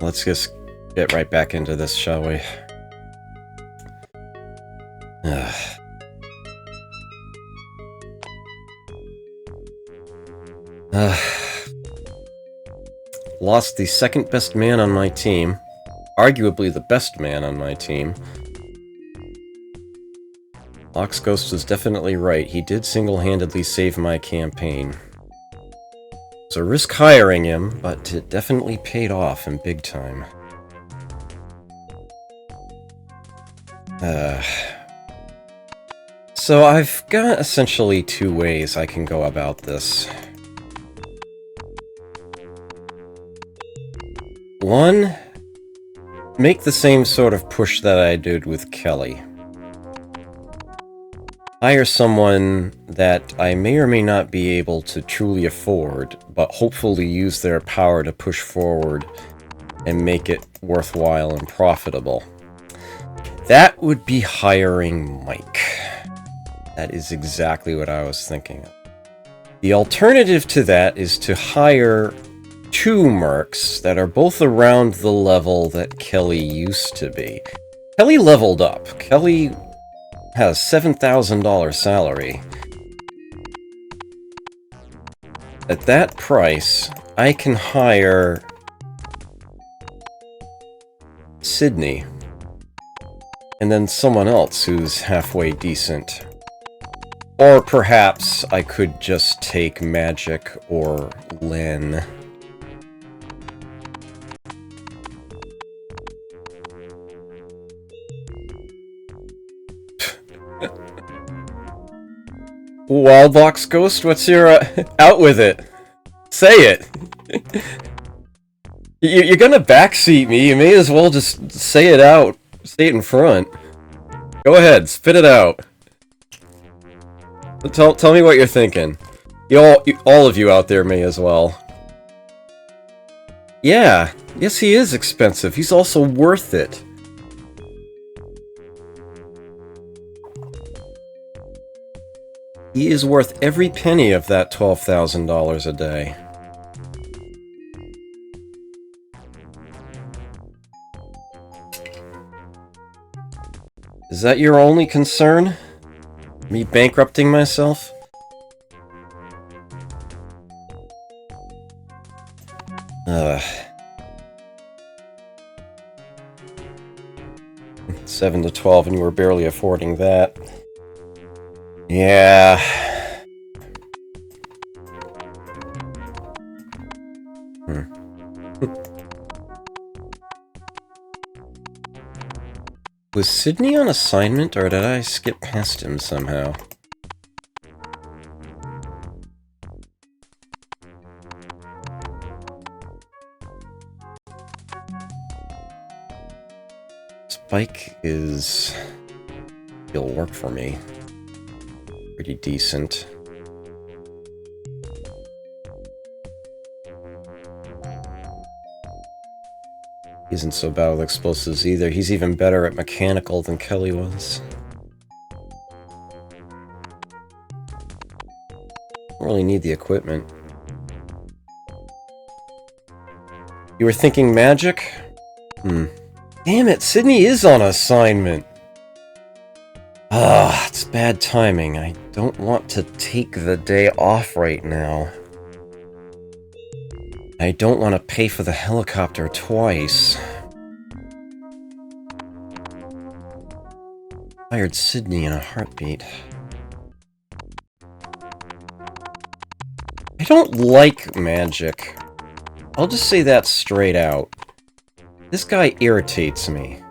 Let's just get right back into this, shall we? Lost the second best man on my team. Arguably the best man on my team. Lox Ghost was definitely right. He did single-handedly save my campaign. It was a risk hiring him, but it definitely paid off in big time. So I've got essentially two ways I can go about this. One, make the same sort of push that I did with Kelly. Hire someone that I may or may not be able to truly afford, but hopefully use their power to push forward and make it worthwhile and profitable. That would be hiring Mike. That is exactly what I was thinking of. The alternative to that is to hire two mercs that are both around the level that Kelly used to be. Kelly leveled up. Kelly has $7,000 salary. At that price, I can hire Sydney, and then someone else who's halfway decent. Or perhaps I could just take Magic or Lynn. Wildbox Ghost, what's your, out with it? Say it! You're gonna backseat me, you may as well just say it out. Say it in front. Go ahead, spit it out. Tell me what you're thinking. All of you out there may as well. Yeah, yes he is expensive, he's also worth it. He is worth every penny of that $12,000 a day. Is that your only concern? Me bankrupting myself? Ugh. 7 to 12 and you were barely affording that. Yeah. Was Sydney on assignment, or did I skip past him somehow? Spike he'll work for me. Pretty decent. He isn't so bad with explosives either. He's even better at mechanical than Kelly was. Don't really need the equipment. You were thinking Magic? Damn it, Sydney is on assignment! It's bad timing. I don't want to take the day off right now. I don't want to pay for the helicopter twice. Hired Sydney in a heartbeat. I don't like Magic. I'll just say that straight out. This guy irritates me.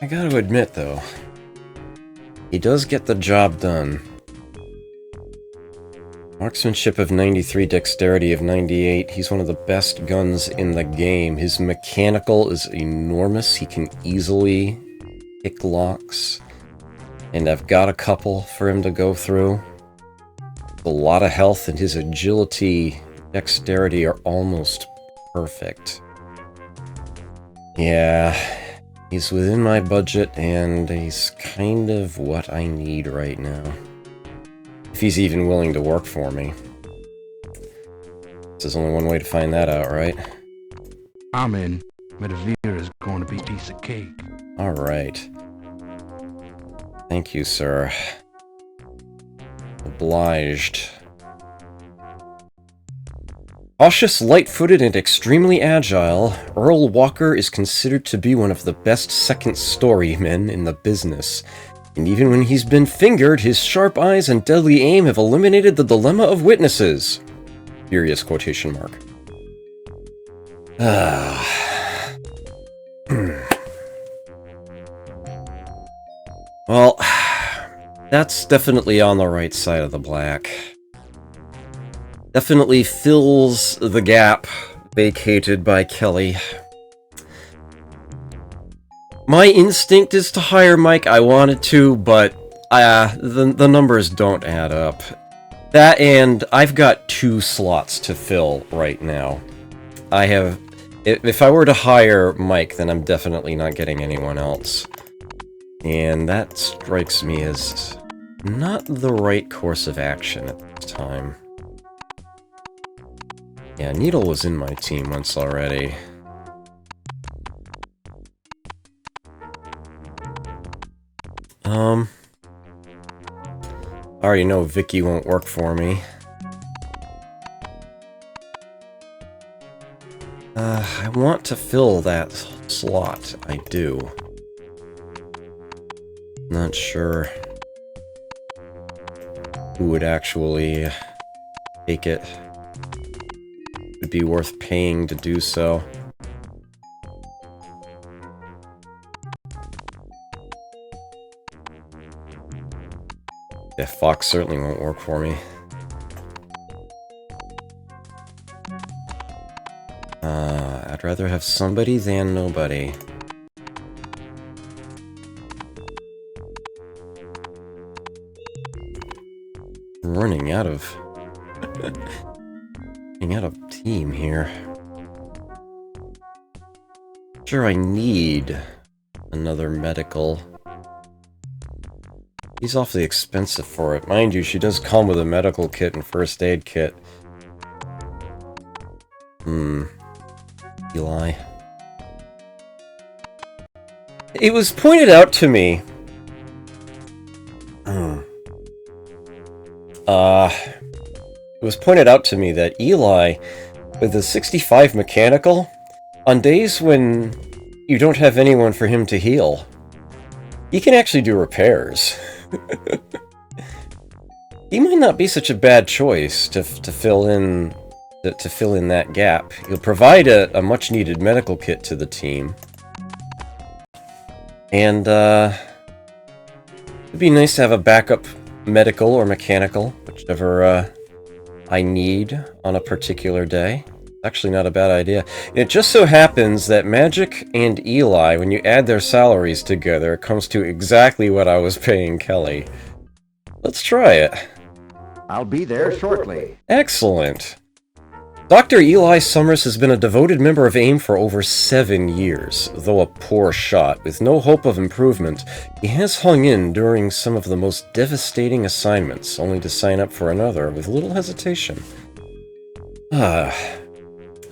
I gotta admit, though, he does get the job done. Marksmanship of 93, dexterity of 98. He's one of the best guns in the game. His mechanical is enormous. He can easily pick locks. And I've got a couple for him to go through. A lot of health, and his agility, dexterity are almost perfect. Yeah. He's within my budget, and he's kind of what I need right now. If he's even willing to work for me. there's only one way to find that out, right? I'm in. Minefield is going to be a piece of cake. Alright. Thank you, sir. Obliged. Cautious, light-footed, and extremely agile, Earl Walker is considered to be one of the best second-story men in the business. And even when he's been fingered, his sharp eyes and deadly aim have eliminated the dilemma of witnesses. Furious quotation mark. Well, that's definitely on the right side of the black. Definitely fills the gap vacated by Kelly. My instinct is to hire Mike. I wanted to, but the numbers don't add up. That and I've got 2 slots to fill right now. If I were to hire Mike, then I'm definitely not getting anyone else. And that strikes me as not the right course of action at this time. Yeah, Needle was in my team once already. I already know Vicky won't work for me. I want to fill that slot. I do. Not sure who would actually take it. Would be worth paying to do so. Yeah, Fox certainly won't work for me. I'd rather have somebody than nobody. I'm running out of team here. Sure, I need another medical. He's awfully expensive for it. Mind you, she does come with a medical kit and first aid kit. Eli. It was pointed out to me. It was pointed out to me that Eli, with a 65 mechanical, on days when you don't have anyone for him to heal, he can actually do repairs. He might not be such a bad choice to fill in that gap. He'll provide a much needed medical kit to the team. And it'd be nice to have a backup medical or mechanical, whichever I need on a particular day. Actually not a bad idea. It just so happens that Magic and Eli, when you add their salaries together, it comes to exactly what I was paying Kelly. Let's try it. I'll be there shortly. Excellent. Dr. Eli Summers has been a devoted member of AIM for over 7 years. Though a poor shot, with no hope of improvement, he has hung in during some of the most devastating assignments, only to sign up for another with little hesitation.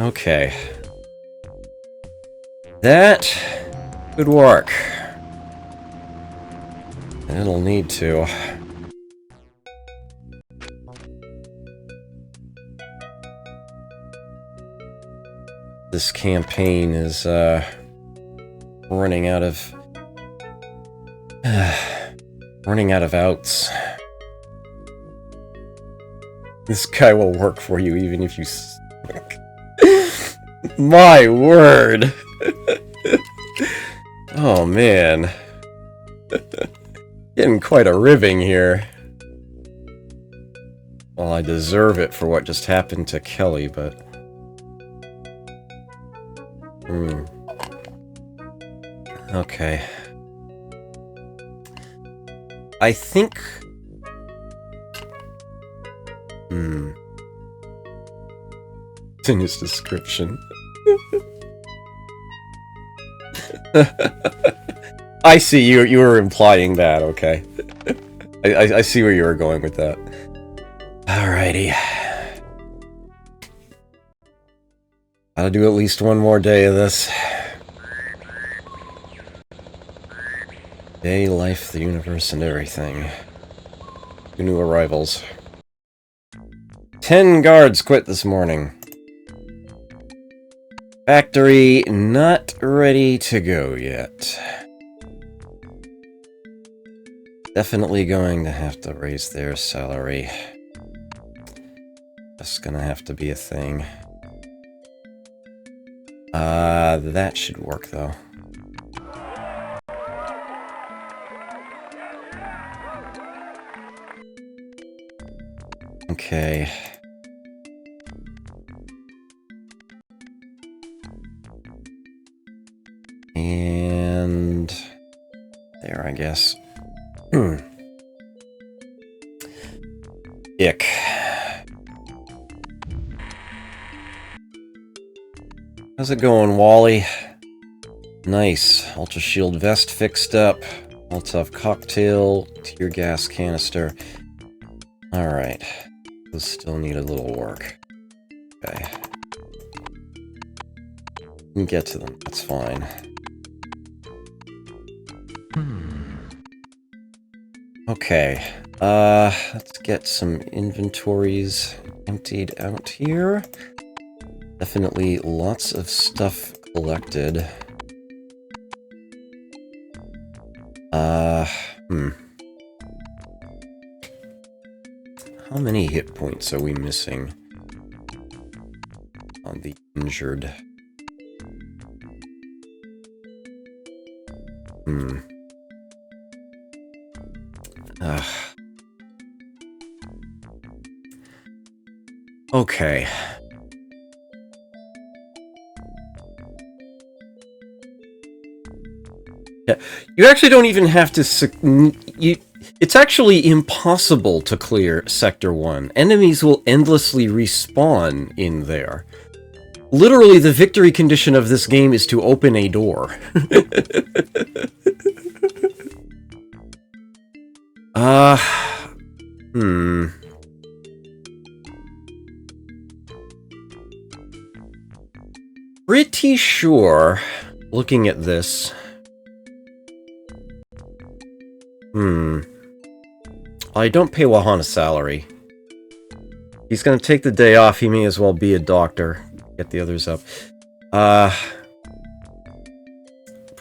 Okay. That could work. It'll need to. This campaign is, running out of outs. This guy will work for you even if you suck. My word! Oh, man. Getting quite a ribbing here. Well, I deserve it for what just happened to Kelly, but... Okay. I think... It's in his description. I see, you were implying that, okay. I see where you were going with that. Alrighty. I'll do at least one more day of this. Day, life, the universe, and everything. 2 new arrivals. 10 guards quit this morning. Factory not ready to go yet. Definitely going to have to raise their salary. That's gonna have to be a thing. That should work though. Okay. And there, I guess. Ick. How's it going, Wally? Nice. Ultra shield vest fixed up. Molotov cocktail. Tear gas canister. Alright. Those still need a little work. Okay. We can get to them. That's fine. Okay. Let's get some inventories emptied out here. Definitely lots of stuff collected. How many hit points are we missing on the injured? Okay. Yeah, you actually don't even have to... It's actually impossible to clear Sector 1. Enemies will endlessly respawn in there. Literally, the victory condition of this game is to open a door. Pretty sure, looking at this... I don't pay Wahana salary. He's gonna take the day off, he may as well be a doctor. Get the others up.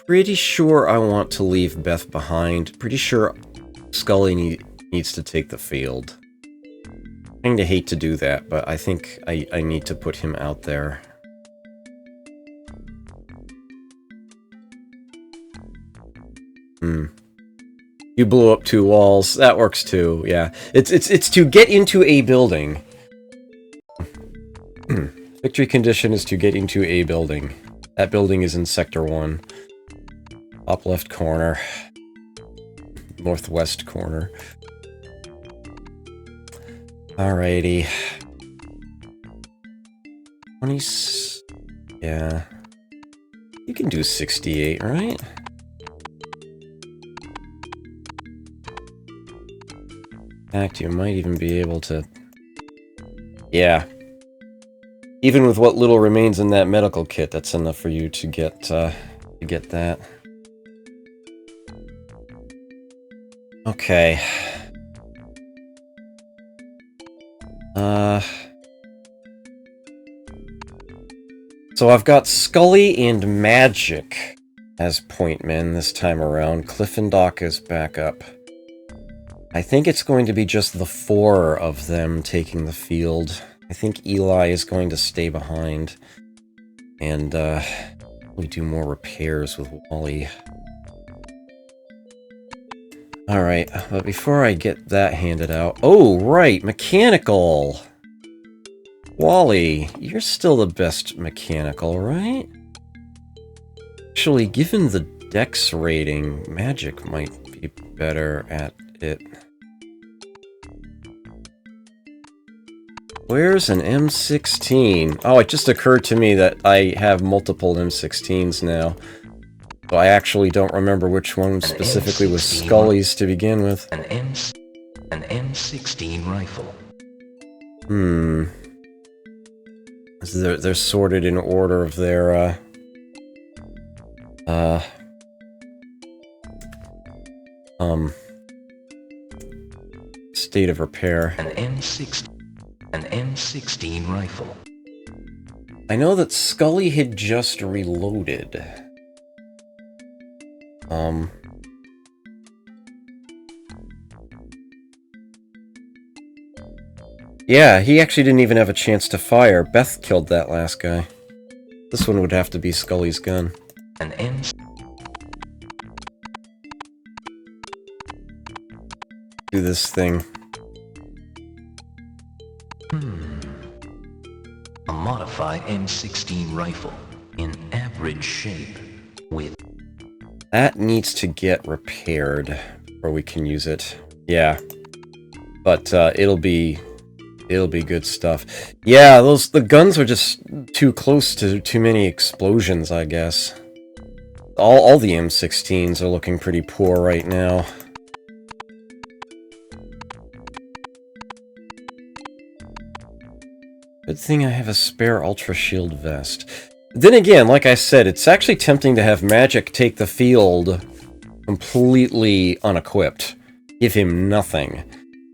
Pretty sure I want to leave Beth behind. Pretty sure Scully needs to take the field. Kinda hate to do that, but I think I need to put him out there. You blew up 2 walls. That works too, yeah. It's to get into a building. Victory condition is to get into a building. That building is in Sector 1. Top left corner. Northwest corner. Alrighty. 20... Yeah. You can do 68, right? In fact, you might even be able to... Yeah. Even with what little remains in that medical kit, that's enough for you to get that. Okay. So I've got Scully and Magic as point men this time around. Cliffondock is back up. I think it's going to be just the 4 of them taking the field. I think Eli is going to stay behind. And, we do more repairs with Wally. Alright, but before I get that handed out... Oh, right! Mechanical! Wally, you're still the best mechanical, right? Actually, given the Dex rating, Magic might be better at it. Where's an M16? Oh, it just occurred to me that I have multiple M16s now. So I actually don't remember which one specifically was Scully's to begin with. An M16 rifle. They're sorted in order of their, state of repair. An M16 rifle. I know that Scully had just reloaded. Yeah, he actually didn't even have a chance to fire. Beth killed that last guy. This one would have to be Scully's gun. An M. Do this thing. A modified M16 rifle in average shape with... That needs to get repaired before we can use it. Yeah. But, it'll be good stuff. Yeah, the guns are just too close to too many explosions, I guess. All the M16s are looking pretty poor right now. Good thing I have a spare Ultra Shield vest. Then again, like I said, it's actually tempting to have Magic take the field completely unequipped. Give him nothing.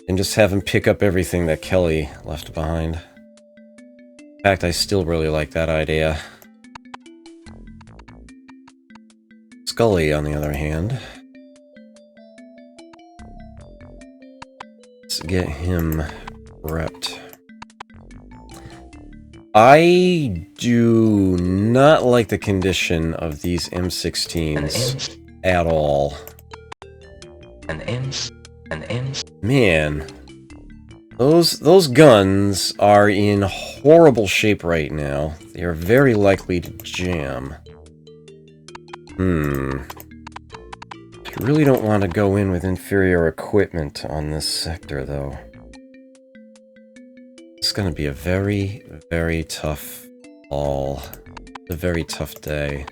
And just have him pick up everything that Kelly left behind. In fact, I still really like that idea. Scully, on the other hand. Let's get him prepped. I do not like the condition of these M16s at all. Man, those guns are in horrible shape right now. They are very likely to jam. I really don't want to go in with inferior equipment on this sector, though. It's going to be a very, very tough haul. A very tough day.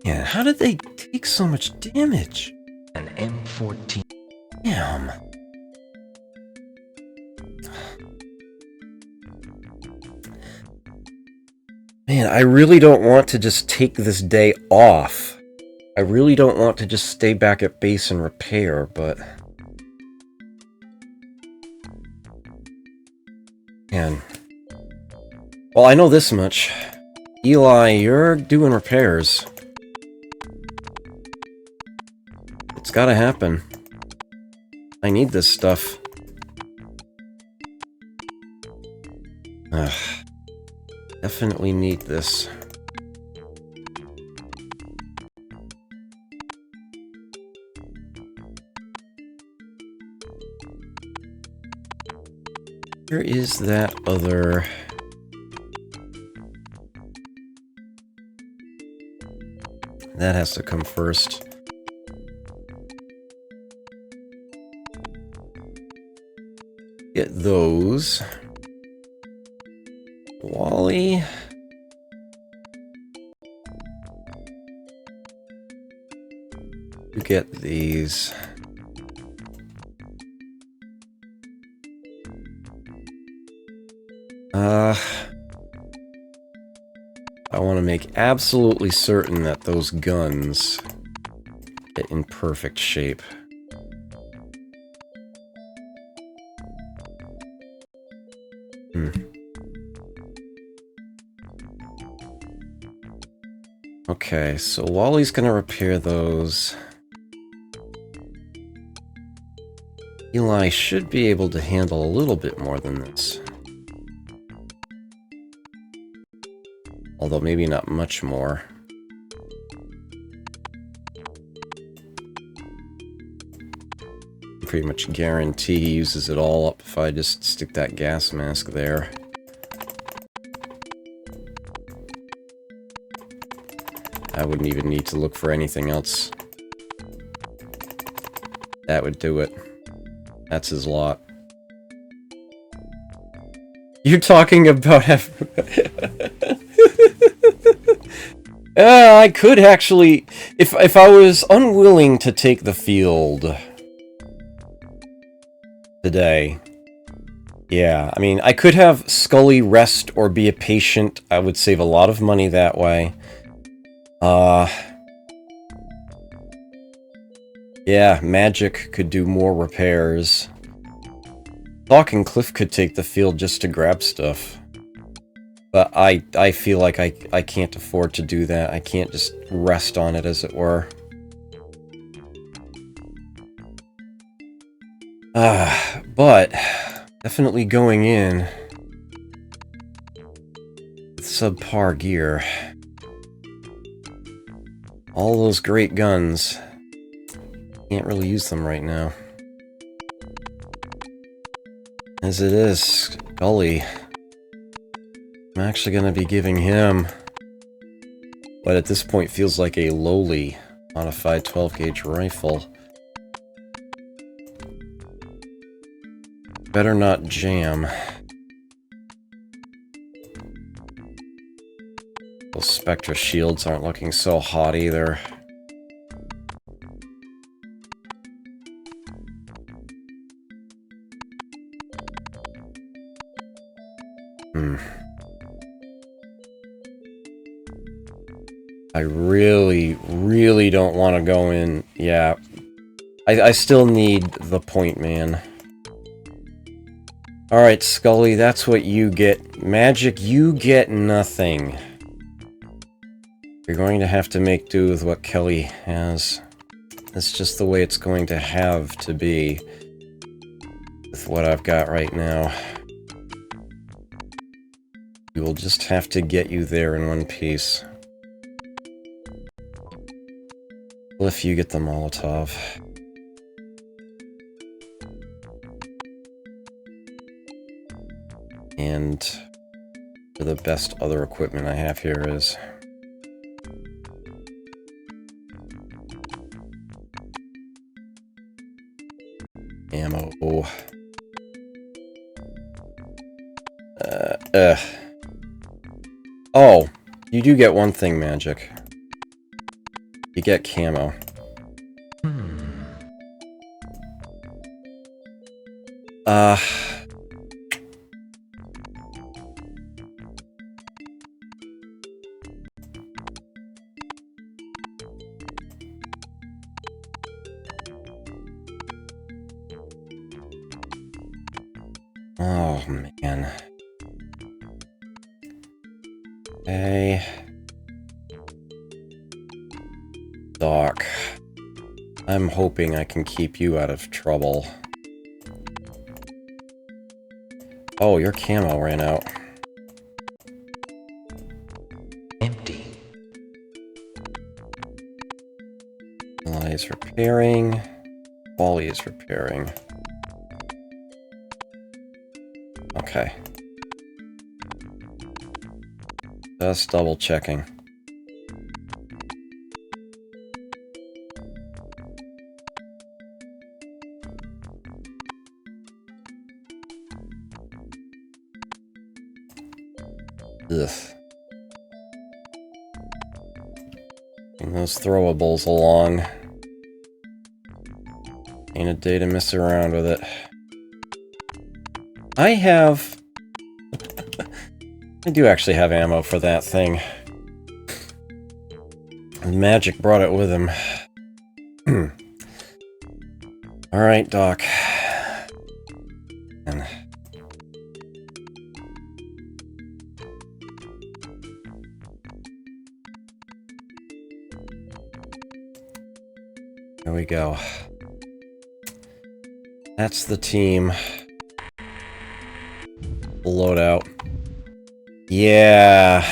Yeah, how did they take so much damage? An M14. Damn. Man, I really don't want to just take this day off. I really don't want to just stay back at base and repair, but... Man. Well, I know this much. Eli, you're doing repairs. It's gotta happen. I need this stuff. Ugh. Definitely need this. Where is that other... That has to come first. Get those. Wally. You get these. I want to make absolutely certain that those guns get in perfect shape. Okay, so Wally's gonna repair those. Eli should be able to handle a little bit more than this. Although maybe not much more. Pretty much guarantee he uses it all up if I just stick that gas mask there. I wouldn't even need to look for anything else. That would do it. That's his lot. You're talking about I could actually... If I was unwilling to take the field today, Yeah, I mean, I could have Scully rest or be a patient. I would save a lot of money that way. Yeah, Magic could do more repairs. Doc and Cliff could take the field just to grab stuff. But I feel like I can't afford to do that. I can't just rest on it, as it were. But definitely going in with subpar gear. All those great guns. Can't really use them right now. As it is, Scully. I'm actually going to be giving him what at this point feels like a lowly modified 12-gauge rifle. Better not jam. Those Spectre shields aren't looking so hot either. I really don't want to go in. Yeah. I still need the point man. Alright, Scully, that's what you get. Magic, you get nothing. You're going to have to make do with what Kelly has. It's just the way it's going to have to be with what I've got right now. We will just have to get you there in one piece. If you get the Molotov. And for the best other equipment I have here is ammo. Oh, you do get one thing, Magic. You get camo. Oh, man. Okay. Doc. I'm hoping I can keep you out of trouble. Oh, your camo ran out. Empty. Eli is repairing. Wally is repairing. Okay. Just double checking. Ugh. Bring those throwables along. Ain't a day to mess around with it. I have... I do actually have ammo for that thing. Magic brought it with him. Alright, Doc. And there we go. That's the team. Loadout. Yeah.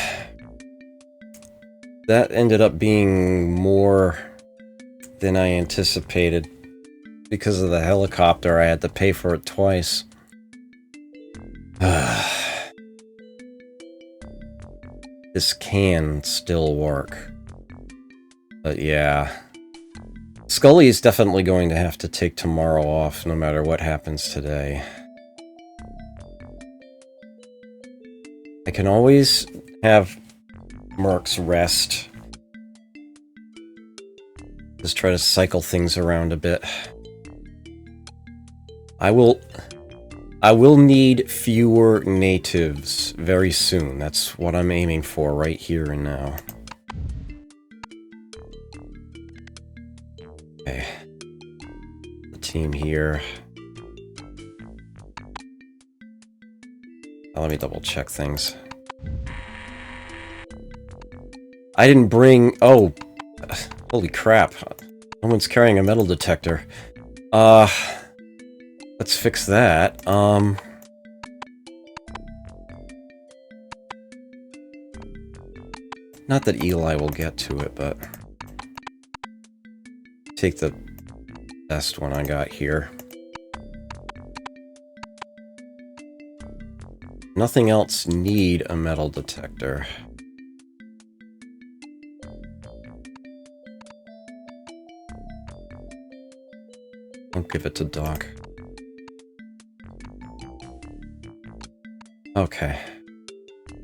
That ended up being more than I anticipated. Because of the helicopter, I had to pay for it twice. This can still work. But yeah. Scully is definitely going to have to take tomorrow off, no matter what happens today. I can always have Mercs rest. Just try to cycle things around a bit. I will I will need fewer natives very soon. That's what I'm aiming for right here and now. Okay. The team here. Oh, let me double check things. I didn't bring... Oh! Holy crap. No one's carrying a metal detector. Let's fix that. Not that Eli will get to it, but... Take the best one I got here. Nothing else need a metal detector. Don't give it to Doc. Okay.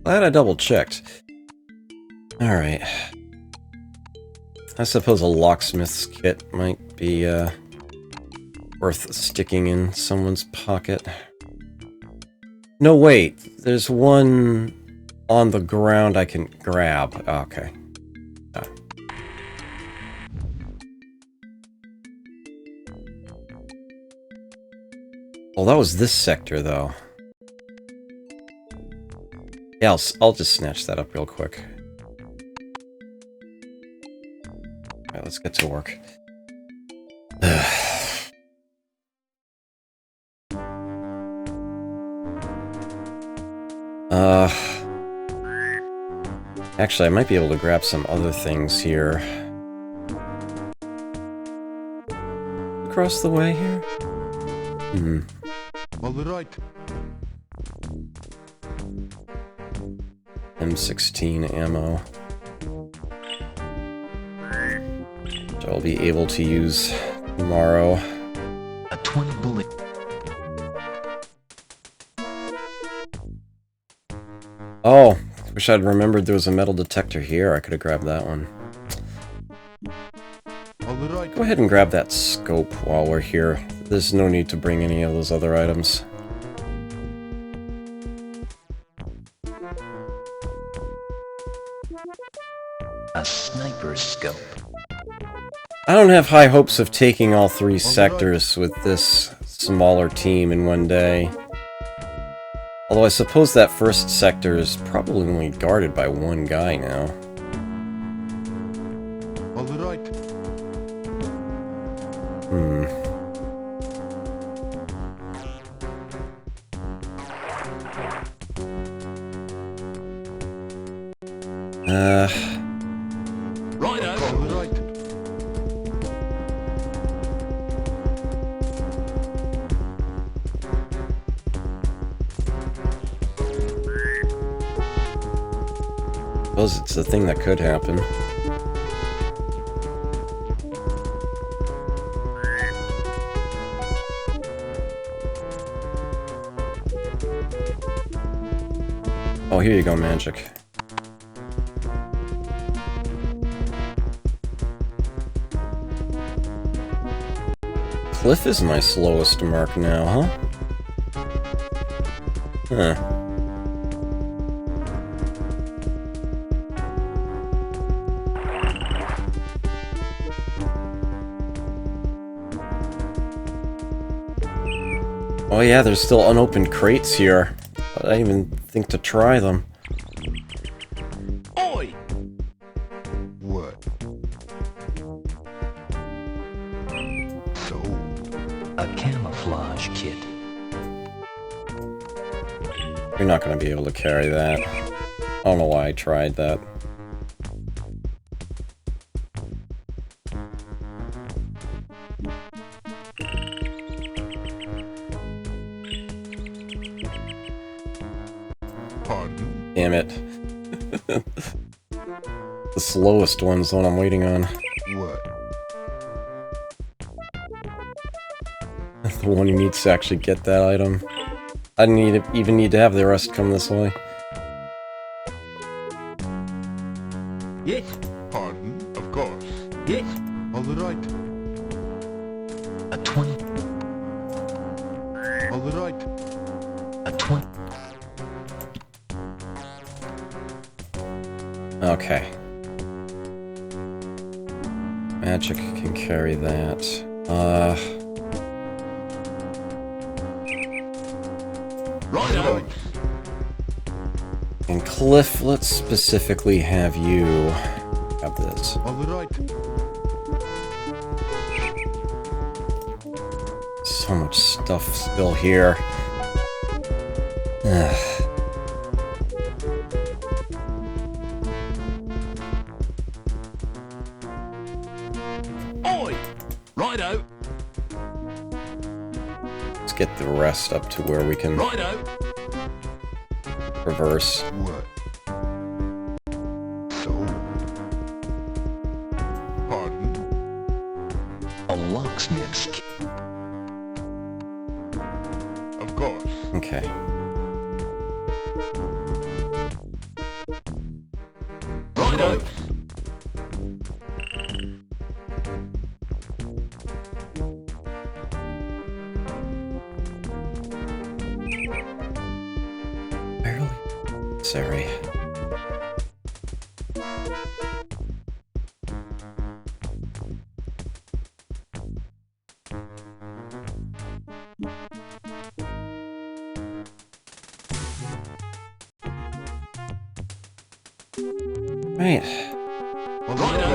Glad I double checked. Alright. I suppose a locksmith's kit might be worth sticking in someone's pocket. No, wait. There's one on the ground I can grab. Okay. Well, that was this sector, though. Yeah, I'll just snatch that up real quick. Alright, let's get to work. Actually, I might be able to grab some other things here. Across the way here? All right. M16 ammo. Which I'll be able to use tomorrow. A 20 bullet. Oh, wish I'd remembered there was a metal detector here. I could have grabbed that one. All right. Go ahead and grab that scope while we're here. There's no need to bring any of those other items. A sniper scope. I don't have high hopes of taking all three sectors with this smaller team in one day. Although I suppose that first sector is probably only guarded by one guy now. All right. Righto. All right. Suppose it's the thing that could happen. Oh, here you go, magic. Cliff is my slowest mark now, huh? Huh. Oh yeah, there's still unopened crates here. I didn't even think to try them. Oi! What? So, A camouflage kit. You're not going to be able to carry that. I don't know why I tried that. pardon? Damn it. The slowest one's the one I'm waiting on. What? The one who needs to actually get that item. I didn't even need to have the rest come this way. Yes. Pardon? Of course. Yes. All right. A 20. All right. A 20. Okay. Magic can carry that. Righto. And Cliff, let's specifically have you have this. All right. So much stuff still here. Ugh. Oi. Righto. Let's get the rest up to where we can Righto. reverse. What? So. Pardon? A locksmith's key. Of course. Okay. Righto. Barely necessary. Right. Righto.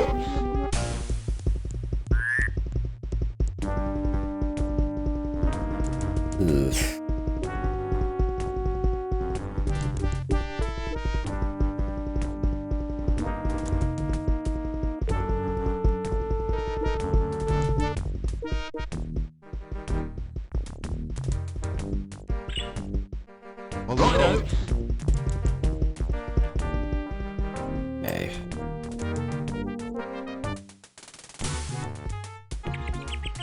Ugh. Righto. Okay.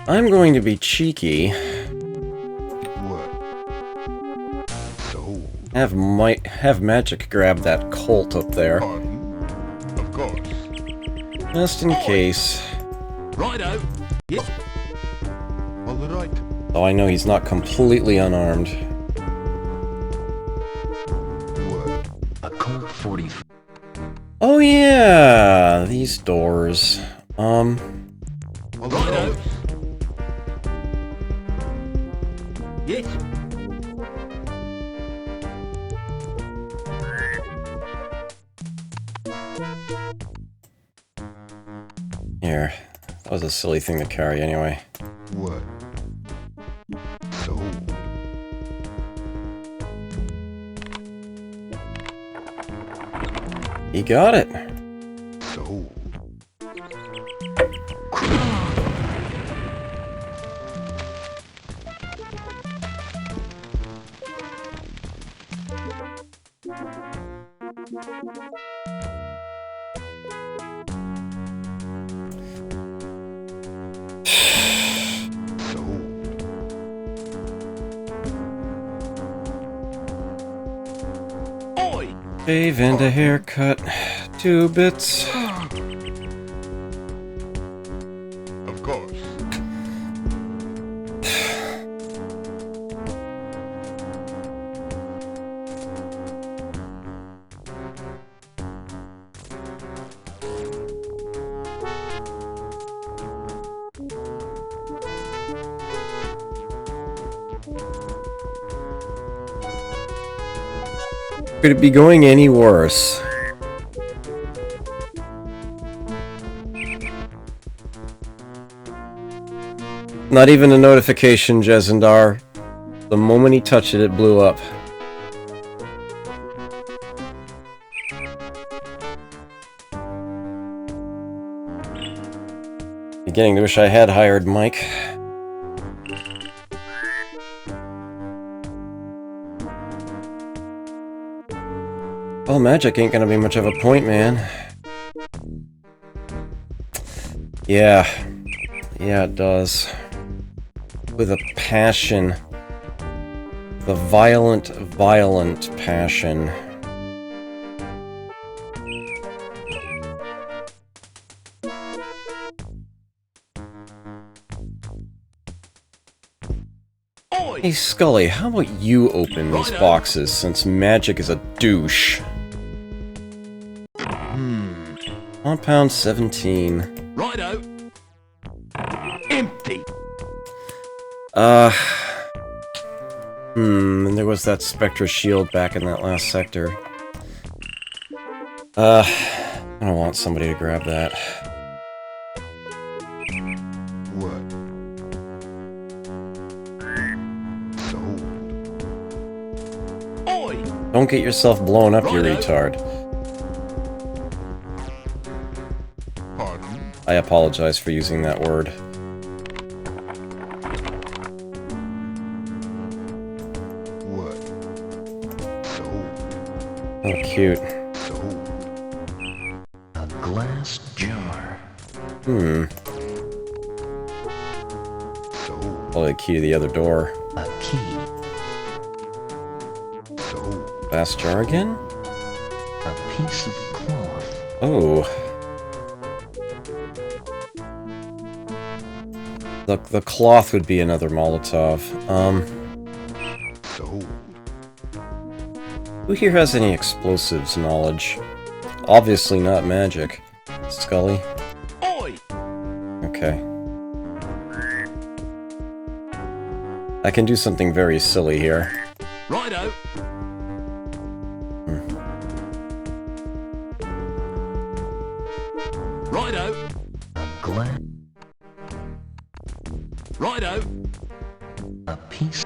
I'm going to be cheeky. What? So. Have Magic grab that Colt up there, Pardon? Of course. just in case. Righto. Yep. All right. Though I know he's not completely unarmed. What? A Colt 40. Oh yeah, these doors. Righto. Yes. Here. That was a silly thing to carry anyway. What? So. He got it. So. Oi! Shave and a haircut. 2 bits. Of course. Could it be going any worse? Not even a notification, Jezendar. The moment he touched it, it blew up. Beginning to wish I had hired Mike. Well, magic ain't gonna be much of a point, man. Yeah. Yeah, it does. With a passion. The violent, violent passion. Oi! Hey Scully, how about you open these boxes since Magic is a douche? Compound 17. Righto. Empty. And there was that Spectra shield back in that last sector. I don't want somebody to grab that. What? Sold. Oi! Don't get yourself blown up, you retard. Pardon? I apologize for using that word. What? Sold. Oh, cute. Sold. A glass jar. Hmm. Sold. Probably the key to the other door. A key. Sold. Glass jar again? A piece of cloth. Oh. The cloth would be another Molotov. Sold. Who here has any explosives knowledge? Obviously not magic. Scully? Oi! Okay. I can do something very silly here. Righto! Righto! A glass. Righto! A piece.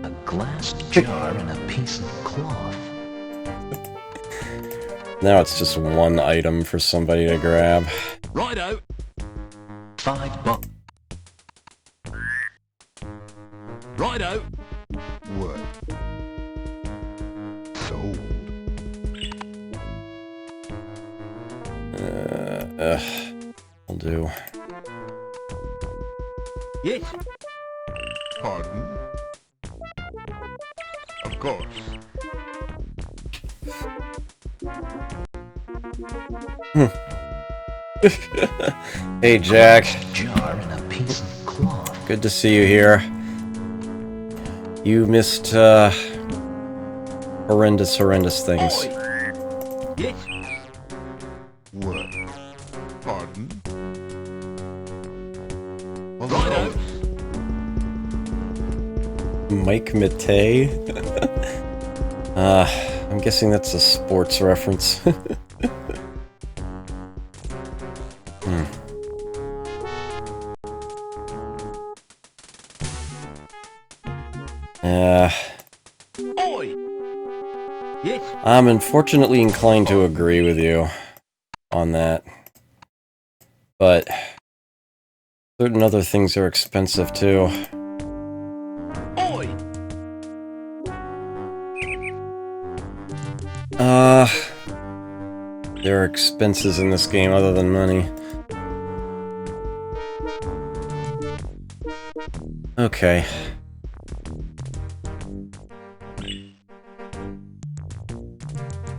A glass jar and a piece of cloth. Now it's just one item for somebody to grab. Righto! $5. Righto! What? Sold. I'll do. Yes. Pardon? Of course. Hey, Jack. Jar and a piece of cloth. Good to see you here. You missed, horrendous things. Yes. What? Pardon? Of Righto. course. Mike Matei? I'm guessing that's a sports reference. Oi! Yes. I'm unfortunately inclined to agree with you on that. But certain other things are expensive too. Oi! There are expenses in this game other than money. Okay.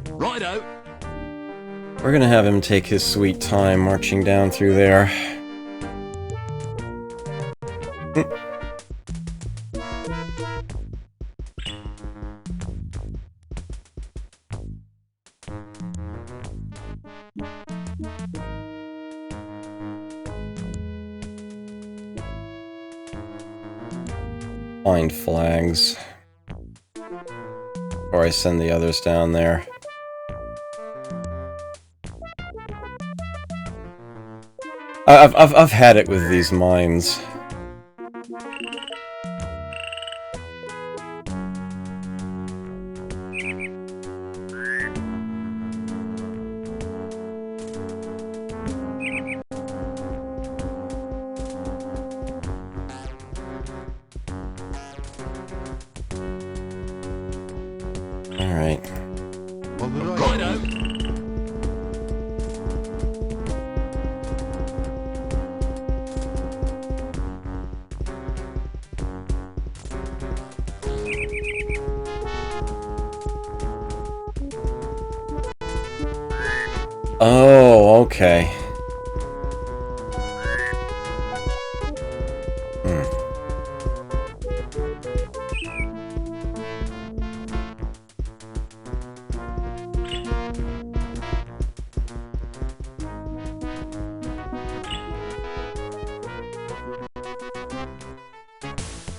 Righto! We're gonna have him take his sweet time marching down through there. Find flags. Or I send the others down there. I've had it with these mines. All right. On the right. Righto! Oh, okay.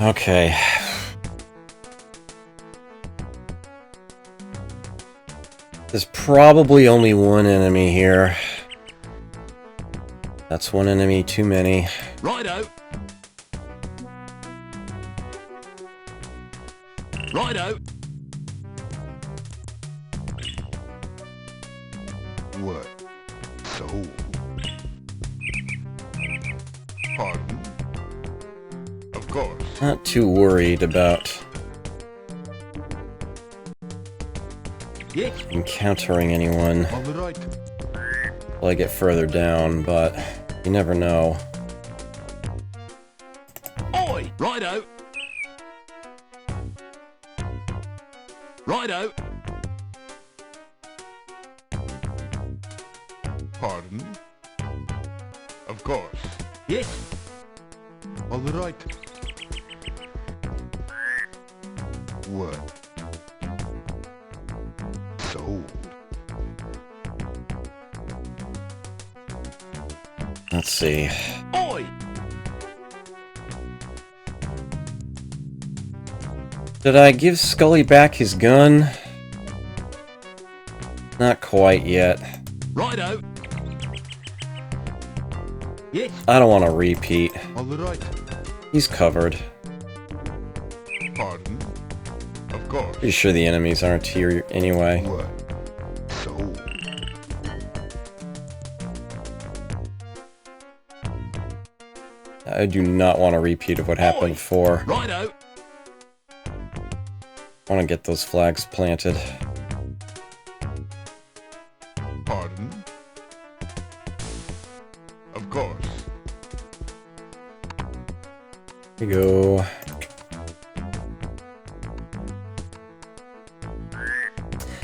Okay. There's probably only one enemy here. That's one enemy too many. Righto. Righto. What? So? Pardon? Of course. Not too worried about Yes. encountering anyone On the right. till I get further down, but you never know. Oi. Righto. Righto. Pardon? Of course. Yes. On the right. What? So? Let's see. Oi. Did I give Scully back his gun? Not quite yet. Righto. Yes. I don't want to repeat. On the right. He's covered. Pardon? Of course. Pretty sure the enemies aren't here anyway. What? So? I do not want a repeat of what happened before. Righto. I want to get those flags planted. Pardon? Of course. Here we go.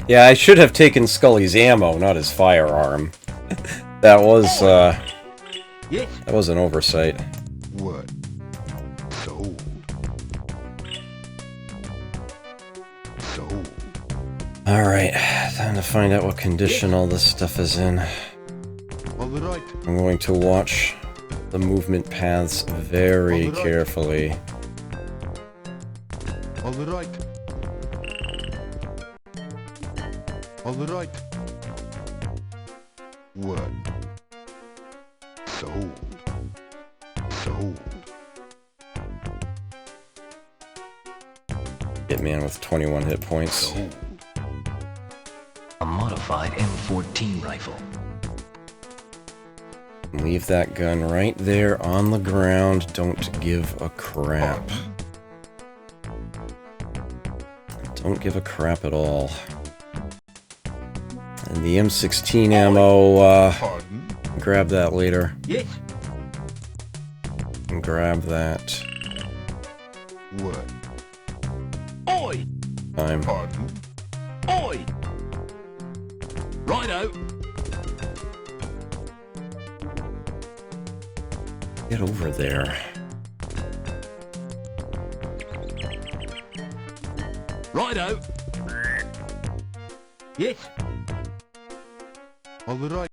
Yeah, I should have taken Scully's ammo, not his firearm. That was Yes. an oversight. What? So? So? Alright, time to find out what condition all this stuff is in. On the right. I'm going to watch the movement paths very carefully. On the right. On the right. What? So? So? Hitman with 21 hit points. So? A modified M14 rifle. Leave that gun right there on the ground. Don't give a crap. Don't give a crap at all. And the M16 ammo, Pardon? grab that later. Yes. And grab that What? Oi. time. Pardon? Oi. Righto. Get over there. Righto. Yes. On the right.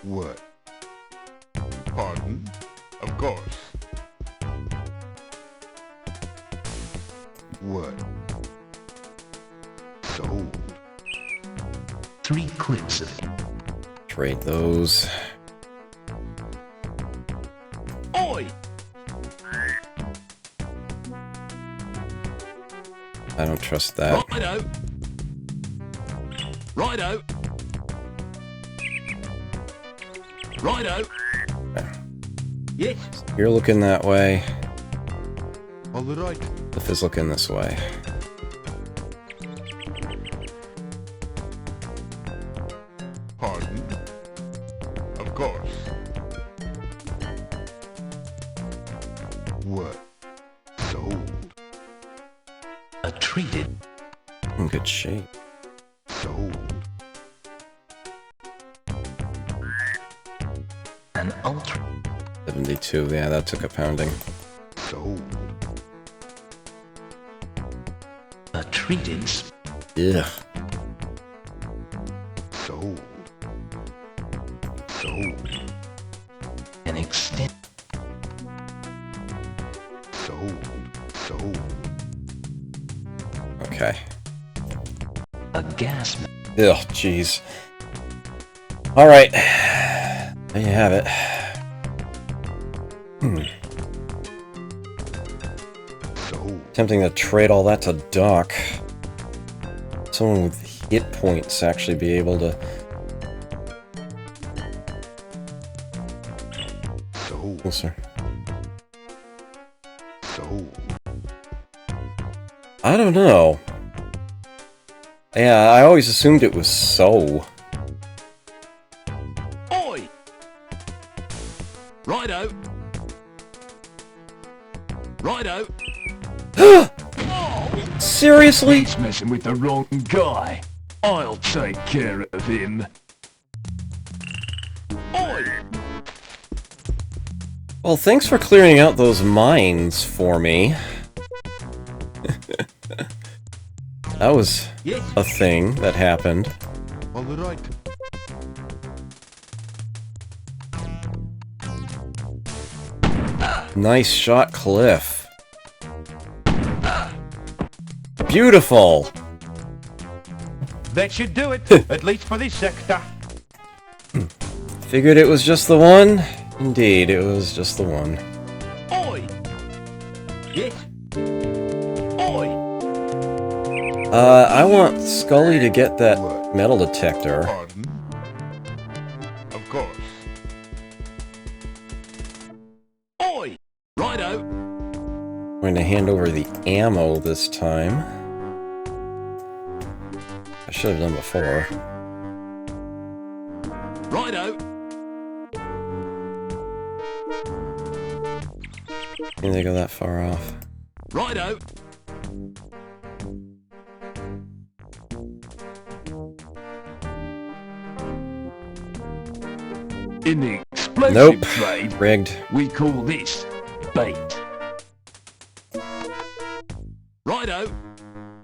What? Pardon? Of course. What? So? 3 clips of Trade those. Oi. I don't trust that. Righto. Righto. Righto. Yes. You're looking that way. On the right. Cliff is looking this way. Pardon? Of course. What? Sold. A treated. In good shape. Sold. An ultra. 72, yeah, that took a pounding. Sold. A treated. Yeah. Sold. Sold. An extent. Okay. A gas Ugh, jeez. Alright. There you have it. So, Tempting to trade all that to Doc. Someone with hit points actually be able to... so, Closer. so. I don't know. Yeah, I always assumed it was so. Oi! Righto! Righto! Seriously? He's messing with the wrong guy. I'll take care of him. Oi! Well, thanks for clearing out those mines for me. That was a thing that happened. All right. Nice shot, Cliff. Beautiful! That should do it, at least for this sector. Figured it was just the one? Indeed, it was just the one. Oi! Yes. Oi! I want Scully to get that metal detector. Pardon? Of course. Oi! Righto! I'm going to hand over the ammo this time. I should have done before. Righto! Didn't they go that far off? Righto! In the explosive Nope. trade, Rigged. we call this bait. Righto!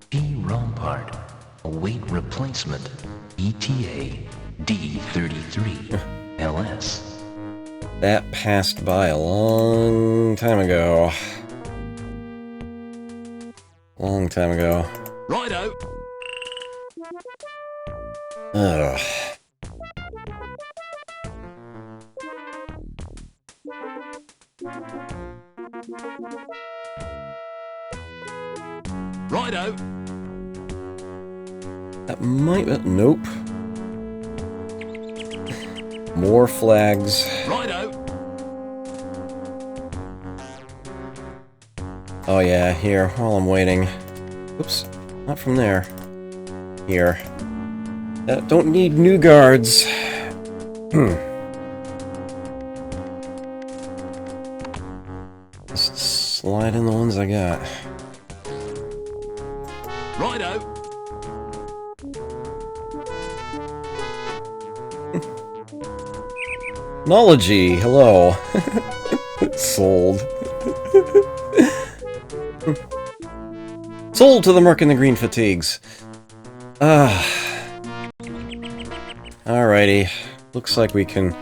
P. Rampart. Await replacement. ETA D33 LS. That passed by a long time ago. Long time ago. Righto! Ugh. Righto! That might... nope. More flags. Righto! Oh yeah, here, while I'm waiting. Oops, not from there. Here. Don't need new guards. Just slide in the ones I got. Righto! Nology, hello. Sold. Sold to the Merc in the Green Fatigues. Alrighty. Looks like we can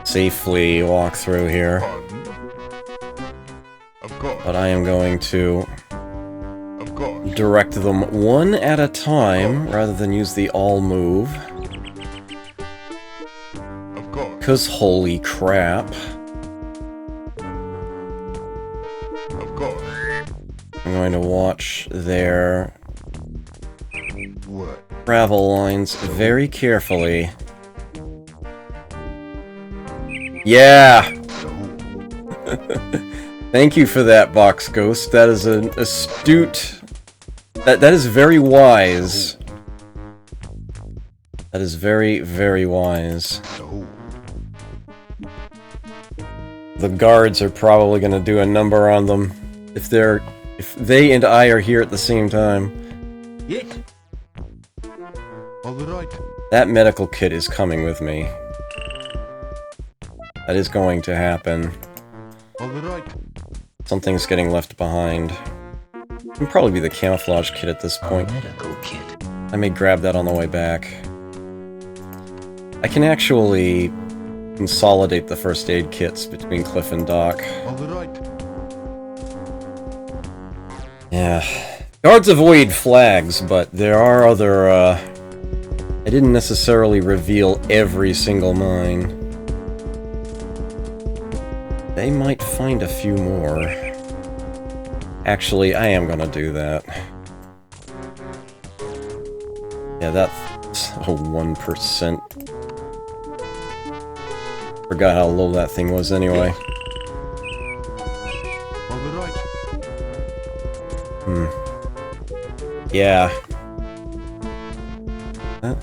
safely walk through here. Pardon? Of course. But I am going to Of course. direct them one at a time, rather than use the all move. Of course. Because holy crap. Of course. I'm going to watch their What? travel lines very carefully. Yeah! So, Thank you for that, Box Ghost. That is an astute... That is very wise. That is very, very wise. so. The guards are probably going to do a number on them if they and I are here at the same time. Yes. All right. That medical kit is coming with me. That is going to happen. All right. Something's getting left behind. It can probably be the camouflage kit at this A point. medical kit. I may grab that on the way back. I can actually consolidate the first aid kits between Cliff and Doc. All right. Yeah. Guards avoid flags, but there are other, I didn't necessarily reveal every single mine. They might find a few more. Actually, I am gonna do that. Yeah, that's a 1%. Forgot how low that thing was anyway. On the right. Yeah. Huh?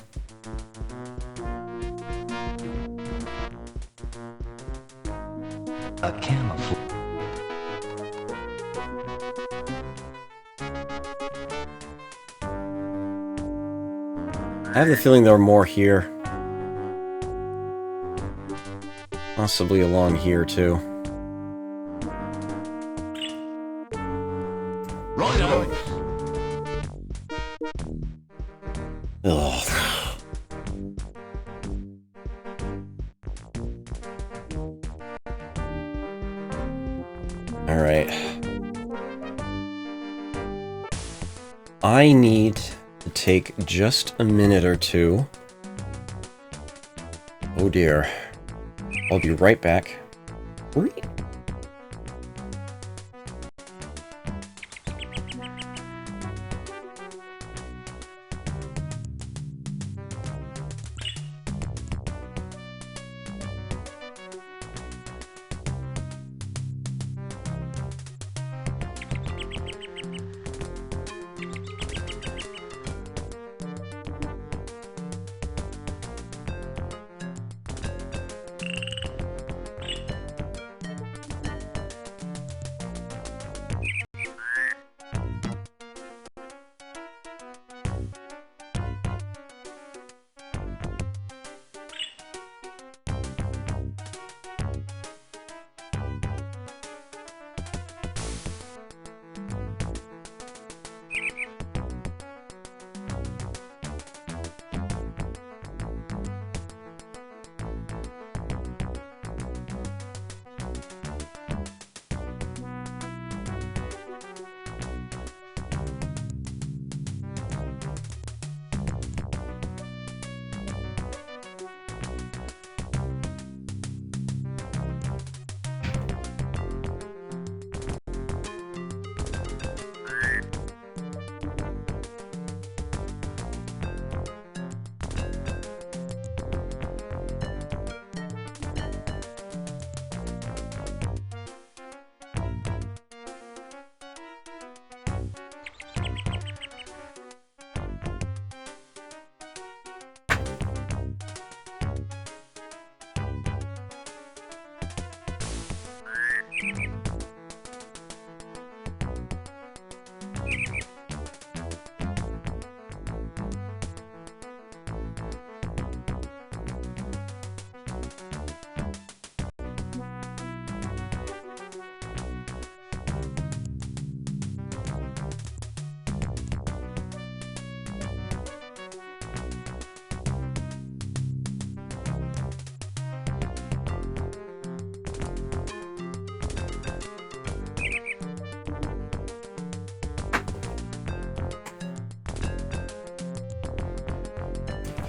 A camouflage. I have the feeling there are more here. Possibly along here, too. Righto. Ugh. Alright. I need to take just a minute or two. Oh dear. I'll be right back. Hurry.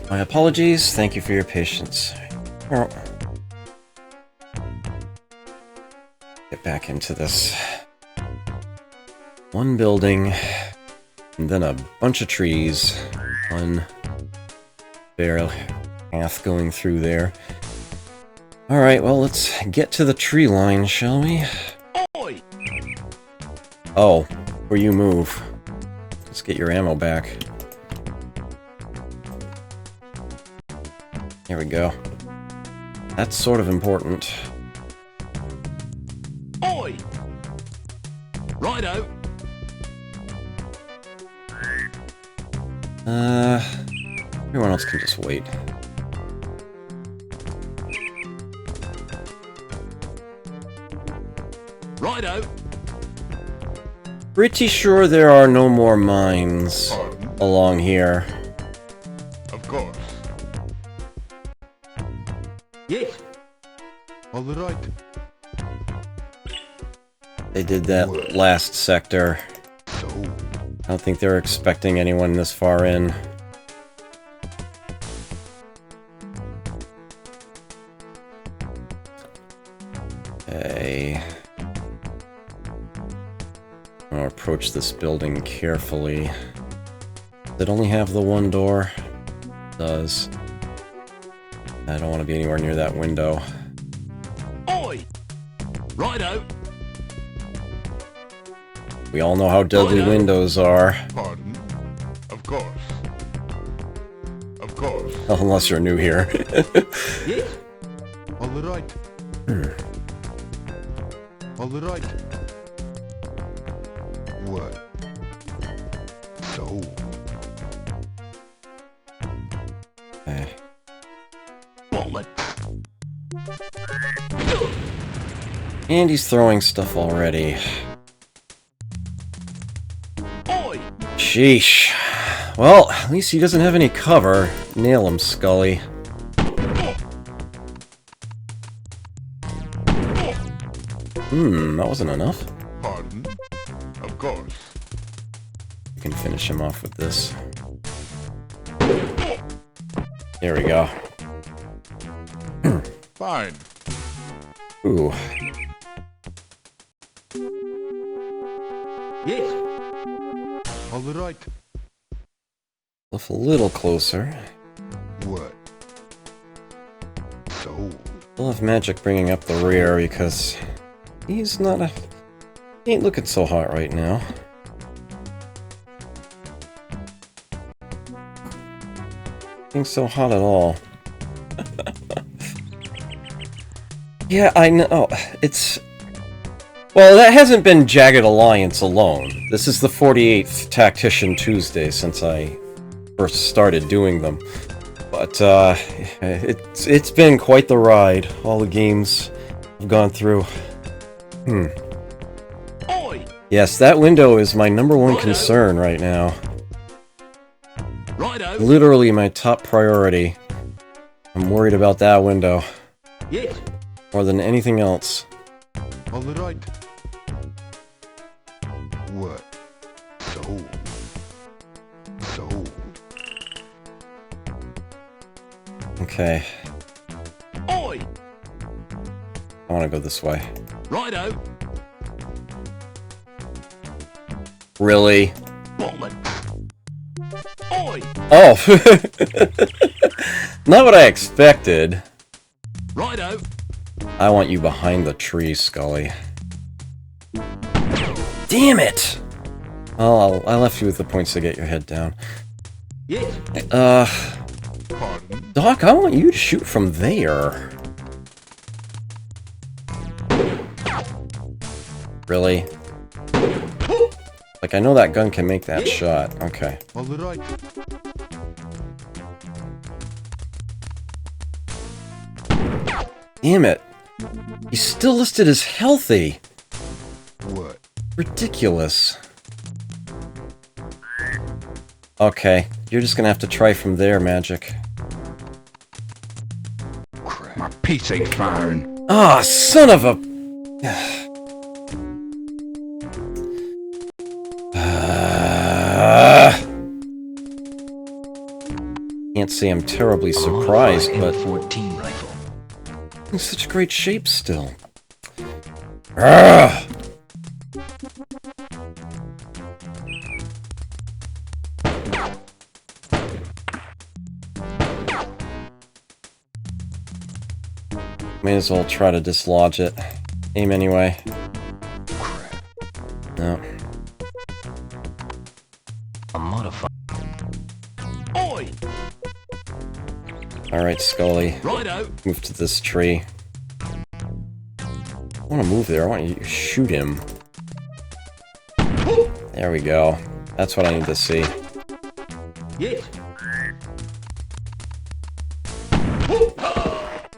My apologies. Thank you for your patience. Oh. Get back into this. One building, and then a bunch of trees. One bare path going through there. Alright, well, let's get to the tree line, shall we? Oi! Oh, before you move, let's get your ammo back. Here we go. That's sort of important. Oi! Righto. Everyone else can just wait. Righto. Pretty sure there are no more mines along here. Of course. Yes. On the right. They did that last sector. So, I don't think they're expecting anyone this far in. Okay. I'm gonna approach this building carefully. Does it only have the one door? It does. I don't want to be anywhere near that window. Oi! Righto! We all know how deadly windows are. Pardon? Of course. Of course. Unless you're new here. Yes? All right. All right. What? So. Okay. Bullet! And he's throwing stuff already. Oi! Sheesh. Well, at least he doesn't have any cover. Nail him, Scully. That wasn't enough. Pardon? Of course. You can finish him off with this. There we go. Fine. Ooh. Yes? All right. Stuff a little closer. What? So. We'll have Magic bringing up the rear because he's not a... He ain't looking so hot right now. Ain't so hot at all. Yeah, I know. It's... Well, that hasn't been Jagged Alliance alone. This is the 48th Tactician Tuesday since I first started doing them. But, it's been quite the ride. All the games I've gone through. Oi! Yes, that window is my #1 concern right now. Righto! Literally my top priority. I'm worried about that window. Yes? More than anything else. All right. What? So. So. Okay. Oi! I want to go this way. Righto! Really? Bullet! Oi! Oh! Not what I expected. Righto! I want you behind the tree, Scully. Damn it! Oh, I left you with the points to get your head down. Yes? Pardon? Doc, I want you to shoot from there. Really? Like, I know that gun can make that shot. Okay. All right. Damn it. He's still listed as healthy. What? Ridiculous. Okay, you're just gonna have to try from there, Magic. Crap. My piece ain't firing. Ah, son of a... Can't say I'm terribly surprised, but M14 rifle. in such great shape still. Ugh. May as well try to dislodge it. Aim anyway. No. A modified. Oi! Alright, Scully. Righto! Move to this tree. I want to move there. I want you to shoot him. There we go. That's what I need to see. Yes?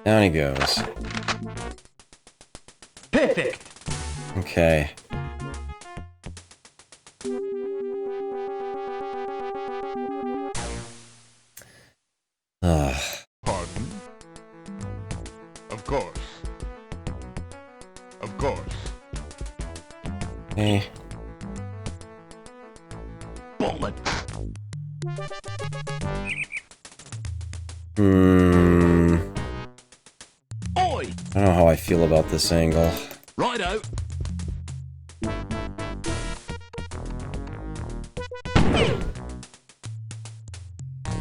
Down he goes. Perfect! Okay. Ugh. Pardon? Of course. Of course. Hey. Bollocks. Oi! I don't know how I feel about this angle. Righto.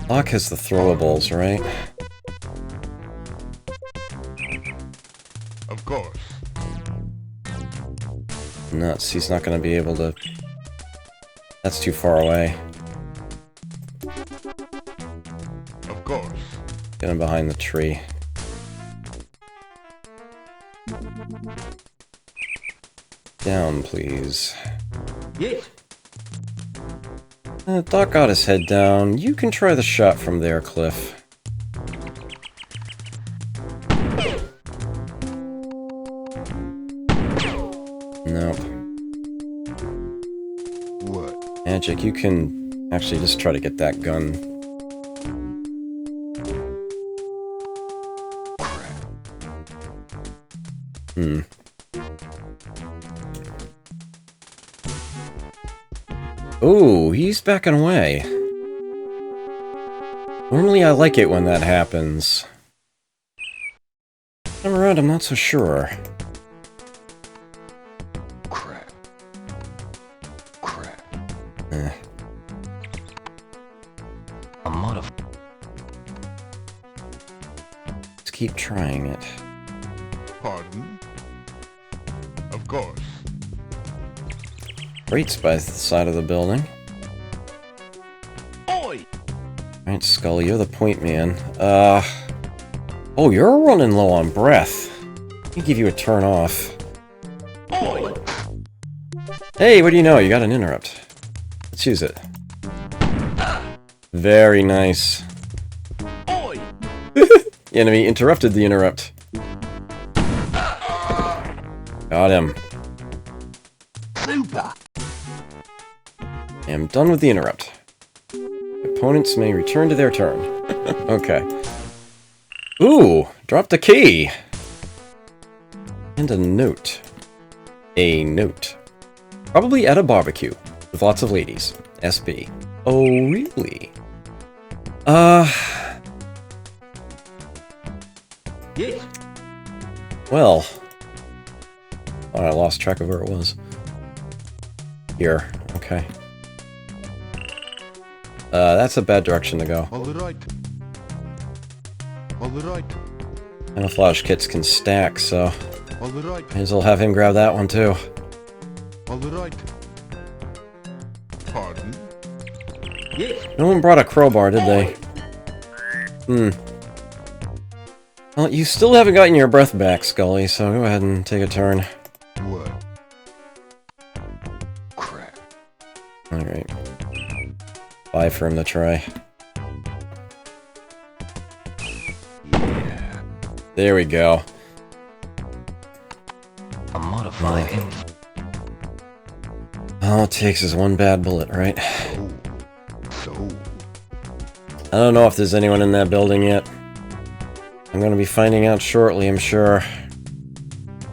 Doc has the throwables, right? Of course. Nuts, he's not gonna be able to... That's too far away. Of course. Get him behind the tree. Down, please. Yes. Doc got his head down. You can try the shot from there, Cliff. Nope. What? Magic, you can actually just try to get that gun. Hmm. Ooh, he's backing away. Normally I like it when that happens. Time around, I'm not so sure. Crap. Crap. Eh. A modif- Let's keep trying it. Pardon? Of course. Crates by the side of the building. Oi! Alright, Scully, you're the point man. Oh, you're running low on breath. Let me give you a turn off. Oi! Hey, what do you know? You got an interrupt. Let's use it. Very nice. Oi! The enemy interrupted the interrupt. Got him. Super! I am done with the interrupt. Opponents may return to their turn. Okay. Ooh, dropped a key! And a note. A note. Probably at a barbecue. With lots of ladies. SB. Oh, really? Yes. Well. Oh, I lost track of where it was. Here. Okay. That's a bad direction to go. All right. All right. Camouflage kits can stack, so All right. may as well have him grab that one too. All right. Pardon? Yes. No one brought a crowbar, did they? Well, you still haven't gotten your breath back, Scully, so go ahead and take a turn. What? Crap. Alright. 5 for him to try. Yeah. There we go. a modified All it takes is one bad bullet, right? So. I don't know if there's anyone in that building yet. I'm gonna be finding out shortly, I'm sure.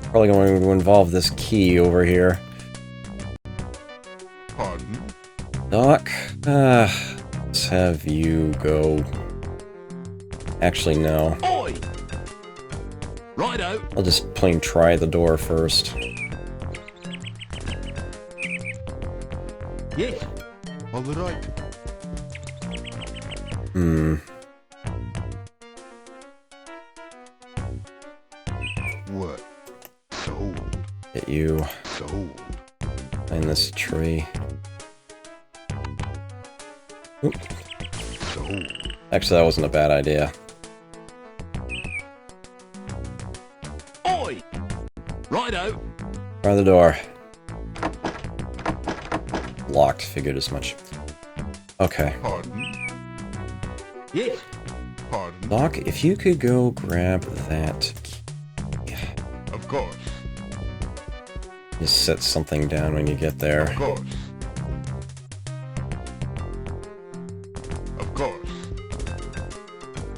Probably going to involve this key over here. Pardon? Doc, let's have you go. Actually, no. Oi! Righto. I'll just plain try the door first. Yes. All right. What? Sold. Get you Sold. behind this tree. Oop. Sold. Actually, that wasn't a bad idea. Oi! Righto. Try the door. Locked, figured as much. Okay. Pardon? Yes. Pardon? Doc, if you could go grab that key. Of course. Just set something down when you get there. Of course. Of course.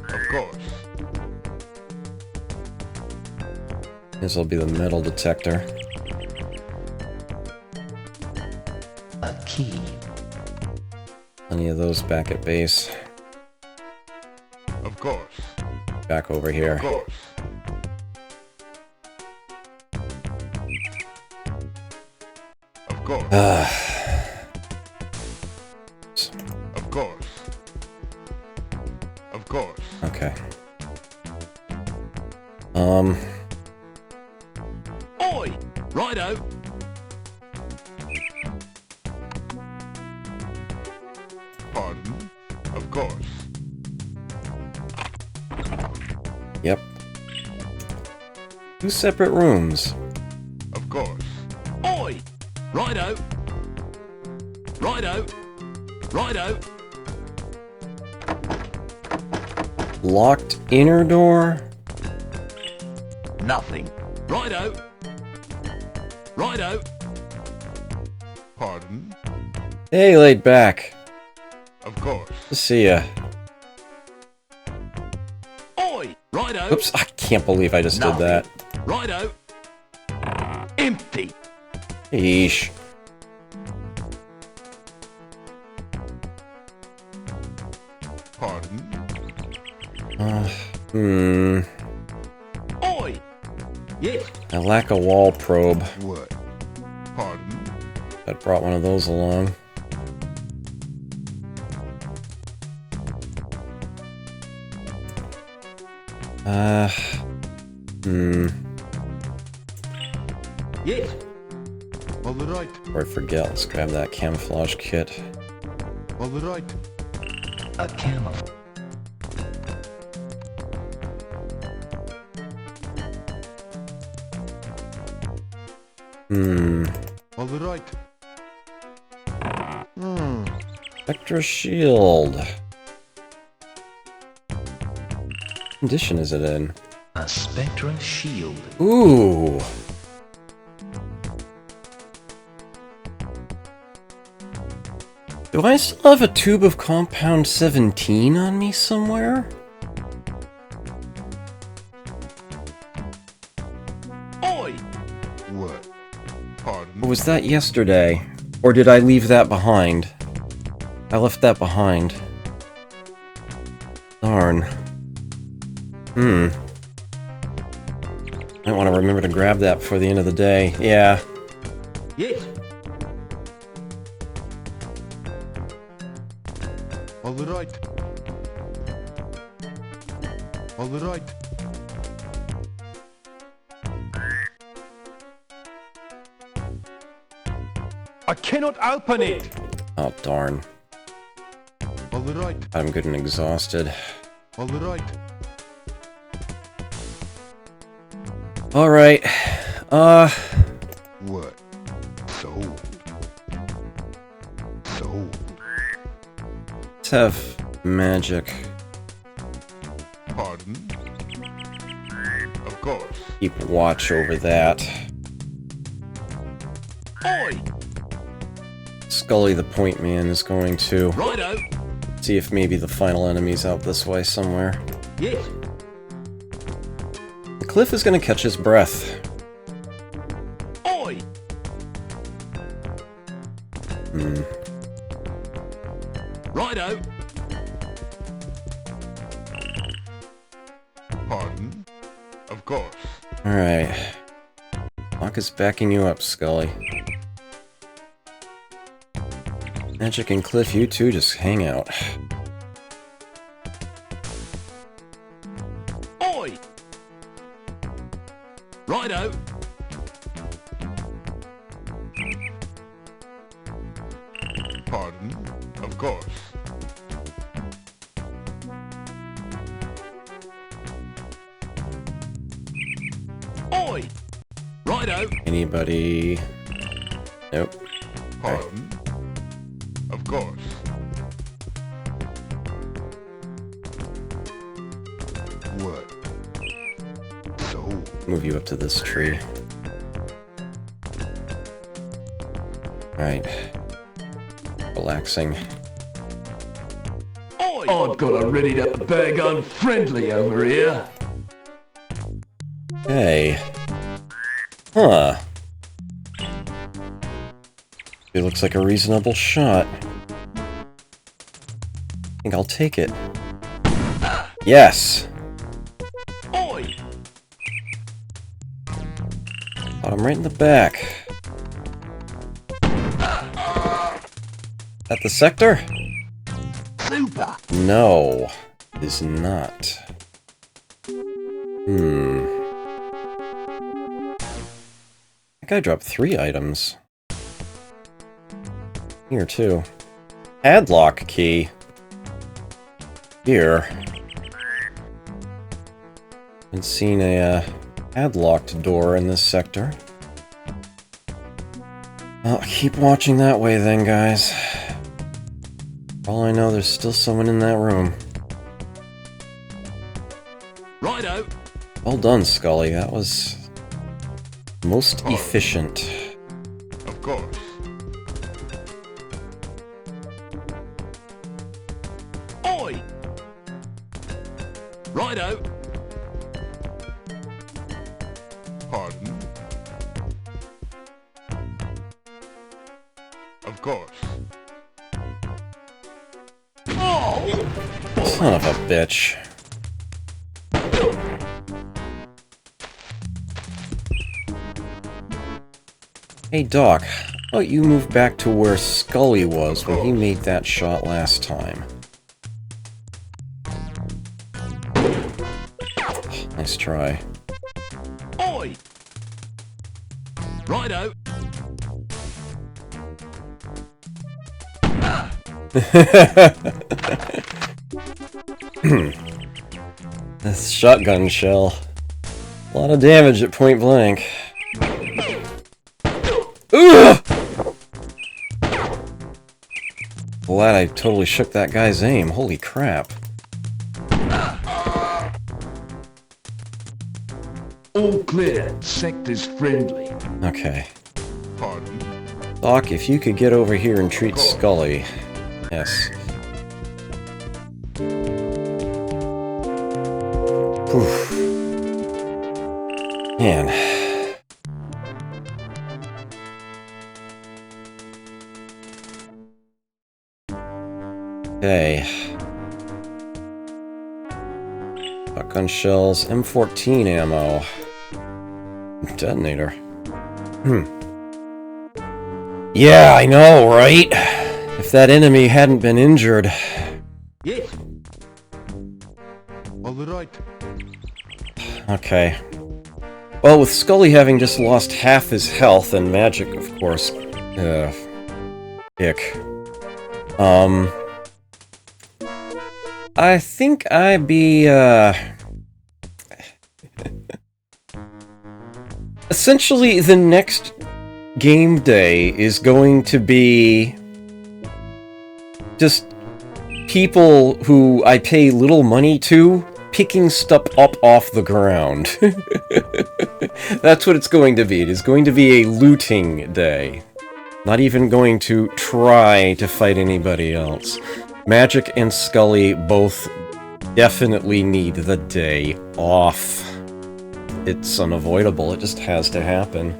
Of course. This will be the metal detector. a key. Plenty of those back at base. Of course. Back over here. Of course. Of course. Of course. Of course. Okay. Oi! Righto! Pardon? Of course. Yep. 2 separate rooms. Of course. Oi! Righto! Righto! Righto! Locked inner door? Nothing. Righto! Righto! Pardon? Hey, laid back. Of course. Good to see ya. Oi! Righto! Oops, I can't believe I just did that. Righto! Empty! Yeesh. Pardon? Oi! Yes! I lack a wall probe. What? Pardon? I brought one of those along. Yes! All right. Before I forget, let's grab that camouflage kit. All right. A camel. All right. Spectra shield. What condition is it in? A Spectra shield. Ooh. Do I still have a tube of compound 17 on me somewhere? Oi! What? Pardon? Or was that yesterday? Or did I leave that behind? I left that behind. Darn. Might want to remember to grab that before the end of the day. Yeah. Yes! All right. All right. I cannot open it! Oh, darn. All right. I'm good and exhausted. All right. Alright. What? Sold. Sold. Let's have magic. Pardon? Of course. Keep watch over that. Oi! Scully the point man is going to Righto! see if maybe the final enemy's out this way somewhere. Yes! Cliff is gonna catch his breath. Oi! Righto! Pardon? Of course. Alright. Locke is backing you up, Scully. Magic and Cliff, you two just hang out. Oi! Righto! Pardon? Of course. Oi! Righto! Anybody? Nope. Pardon? Of course. What? So, Move you up to this tree. Alright. Relaxing. Oi! I've got a ready-to-bag unfriendly over here. Hey. Huh. He looks like a reasonable shot. think I'll take it. Yes! Oi! Got him right in the back. At the sector? Super! No, it is not. That guy dropped 3 items. Here, too. Padlock key. Here. Haven't seen a padlocked door in this sector. Well, keep watching that way then, guys. For all I know, there's still someone in that room. Righto! Well done, Scully. That was most efficient. Of course. Oi! Righto! Pardon? Of course. Son of a bitch. Hey, Doc. How about you move back to where Scully was when he made that shot last time? Nice try. Oi! Righto! This shotgun shell. A lot of damage at point blank. Ugh! Glad I totally shook that guy's aim. Holy crap. All clear. Sector's friendly. Okay. Pardon? Doc, if you could get over here and treat Scully. Yes. Oof. Man. Okay. Shotgun shells, M14 ammo. Detonator. Yeah, I know, right? If that enemy hadn't been injured. Yes! All right. Okay. Well, with Scully having just lost half his health and magic, of course. Ick. I think I'd be, essentially, the next game day is going to be just people who I pay little money to picking stuff up off the ground. That's what it's going to be. It is going to be a looting day. Not even going to try to fight anybody else. Magic and Scully both definitely need the day off. It's unavoidable. It just has to happen.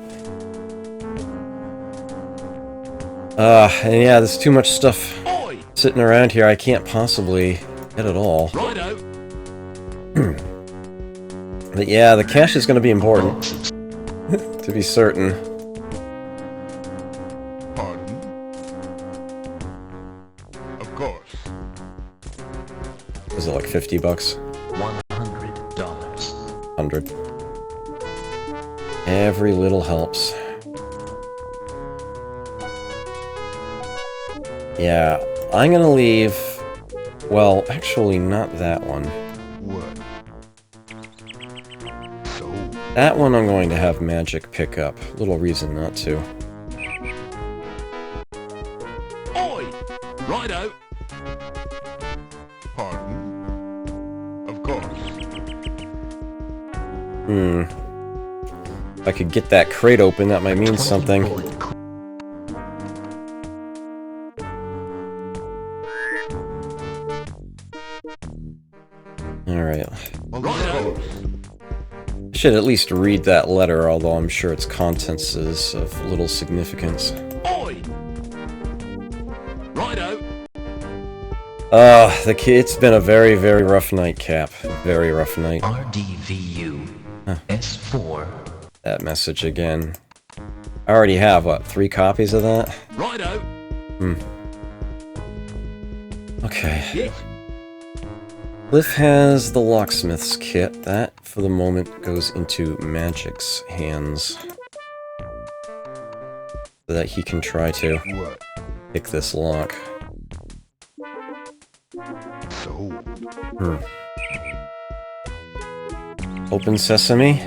And yeah, there's too much stuff Oi! sitting around here I can't possibly get it all. Righto! But yeah, the cash is going to be important. To be certain. Pardon? Of course. Was it like 50 bucks? $100. 100. Every little helps. Yeah, I'm gonna leave... Well, actually not that one. What? So, That one I'm going to have magic pick up. Little reason not to. Oi! Righto! pardon? Of course. If I could get that crate open, that might mean something. Alright. Righto! I should at least read that letter, although I'm sure its contents is of little significance. Oi! Righto! It's been a very, very rough night, Cap. Very rough night. RDVU S4. That message again. I already have, what, 3 copies of that? Righto. Okay. Yes. Cliff has the locksmith's kit. That, for the moment, goes into Magic's hands. So that he can try to What? pick this lock. Sold. Open sesame.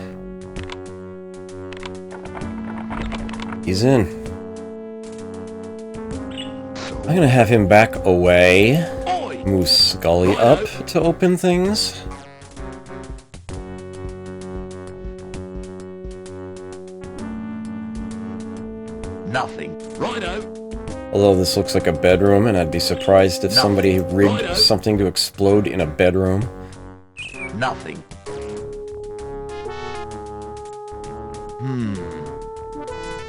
He's in. I'm gonna have him back away. Oi. Move Scully up to open things. Nothing. Righto. Although this looks like a bedroom, and I'd be surprised if somebody rigged something to explode in a bedroom. Nothing.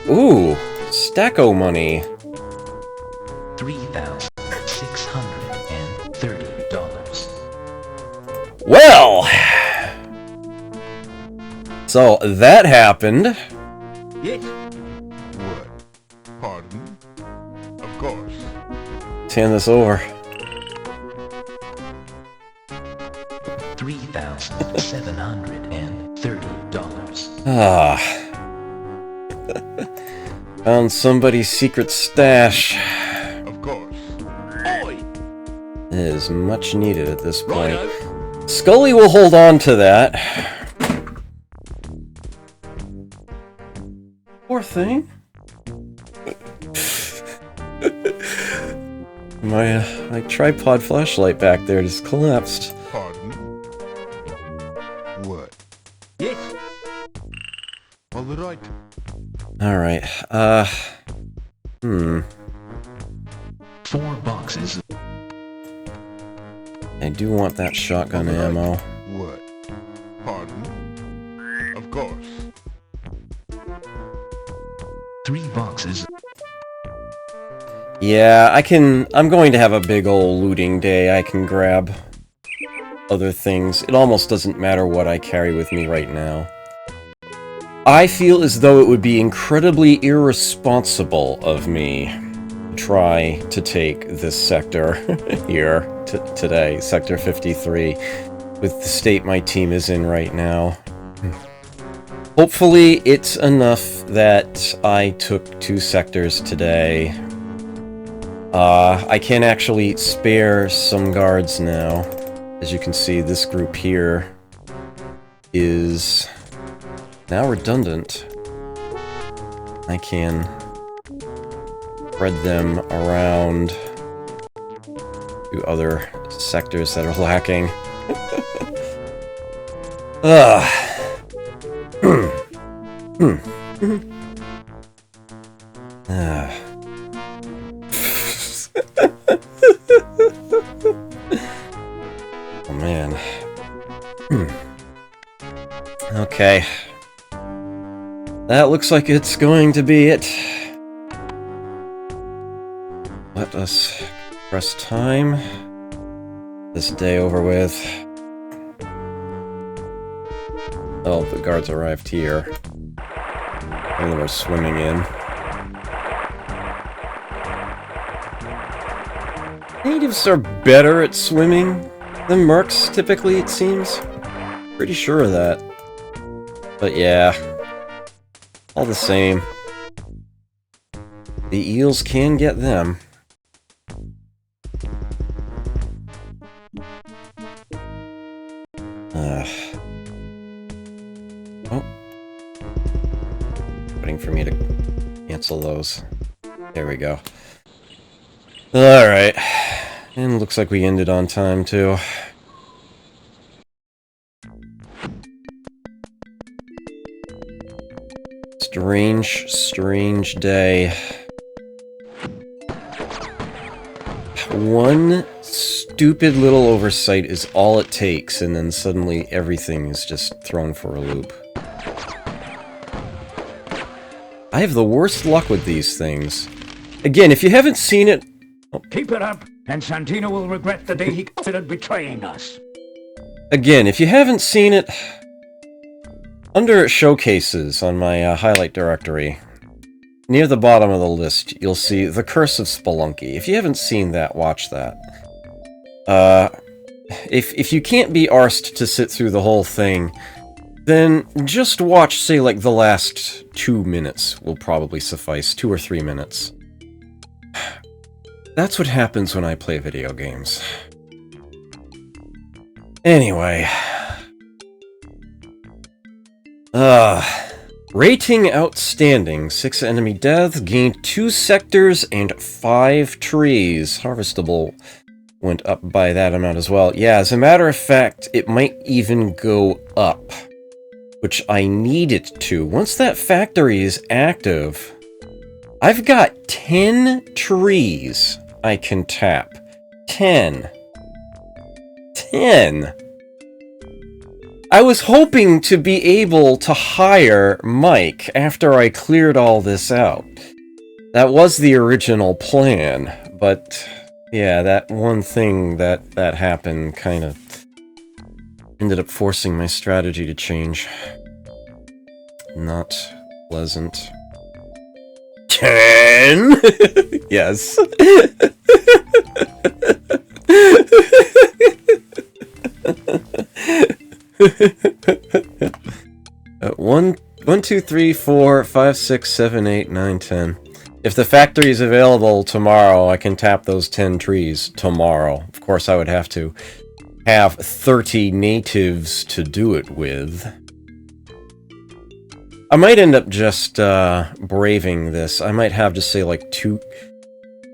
Ooh, Stacko money. $3,630. Well! So, that happened. Yes. What? Pardon? Of course. Let's hand this over. $3,730. Ah. Found somebody's secret stash. Of course. Oi. It is much needed at this point. Righto. Scully will hold on to that. Poor thing. My tripod flashlight back there just collapsed. Pardon? What? Yes. All right. Alright, 4 boxes. I do want that shotgun ammo. What? Pardon? Of course. 3 boxes. Yeah, I'm going to have a big ol' looting day. I can grab other things. It almost doesn't matter what I carry with me right now. I feel as though it would be incredibly irresponsible of me to try to take this sector here today, Sector 53, with the state my team is in right now. Hopefully it's enough that I took 2 sectors today. I can actually spare some guards now. As you can see, this group here is now redundant. I can spread them around to other sectors that are lacking. Oh man. Okay. That looks like it's going to be it. Let us press time. This day over with. Oh, the guards arrived here. And they were swimming in. Natives are better at swimming than mercs, typically, it seems. Pretty sure of that. But yeah. All the same. The eels can get them. Oh. Waiting for me to cancel those. There we go. Alright. And looks like we ended on time, too. Strange day. One stupid little oversight is all it takes, and then suddenly everything is just thrown for a loop. I have the worst luck with these things. Again, if you haven't seen it... Keep it up. and Santino will regret the day he considered betraying us. Again, if you haven't seen it, under Showcases on my highlight directory, near the bottom of the list, you'll see The Curse of Spelunky. If you haven't seen that, watch that. If you can't be arsed to sit through the whole thing, then just watch, say, like, the last 2 minutes will probably suffice. 2 or 3 minutes. That's what happens when I play video games. Anyway. Rating outstanding. 6 enemy deaths, gained 2 sectors and 5 trees. Harvestable went up by that amount as well. Yeah, as a matter of fact, it might even go up, which I need it to. Once that factory is active, I've got 10 trees I can tap. 10. 10. I was hoping to be able to hire Mike after I cleared all this out. That was the original plan, but yeah, that one thing that happened kind of ended up forcing my strategy to change. Not pleasant. 10? Yes. One, 2, 3, 4, 5, 6, 7, 8, 9, 10. If the factory is available tomorrow, I can tap those 10 trees tomorrow. Of course, I would have to have 30 natives to do it with. I might end up just braving this. I might have to say like 2...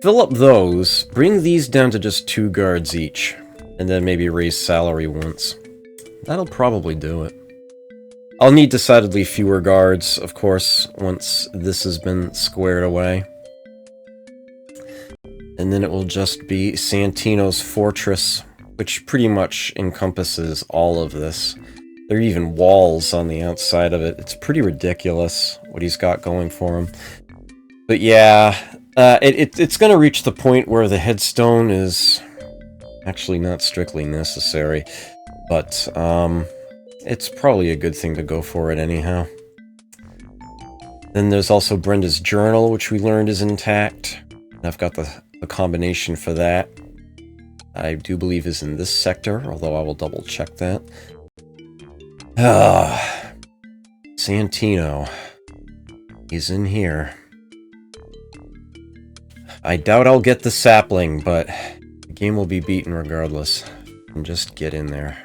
Fill up those, bring these down to just 2 guards each, and then maybe raise salary once. That'll probably do it. I'll need decidedly fewer guards, of course, once this has been squared away. And then it will just be Santino's fortress, which pretty much encompasses all of this. There are even walls on the outside of it. It's pretty ridiculous what he's got going for him. But yeah, it's going to reach the point where the headstone is actually not strictly necessary. But it's probably a good thing to go for it anyhow. Then there's also Brenda's journal, which we learned is intact. I've got the combination for that. I do believe is in this sector, although I will double check that. Santino. He's in here. I doubt I'll get the sapling, but the game will be beaten regardless. And just get in there.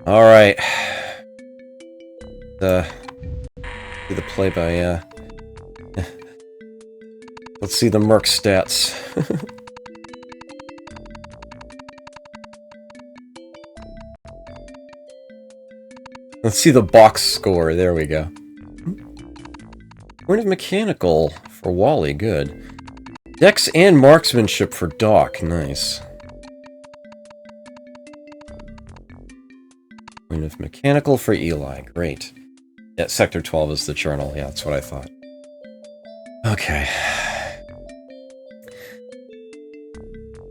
Alright. Do the play-by, let's see the merc stats. Let's see the box score. There we go. Point of mechanical for Wally. Good. Dex and marksmanship for Doc. Nice. Point of mechanical for Eli. Great. Yeah, Sector 12 is the journal. Yeah, that's what I thought. Okay.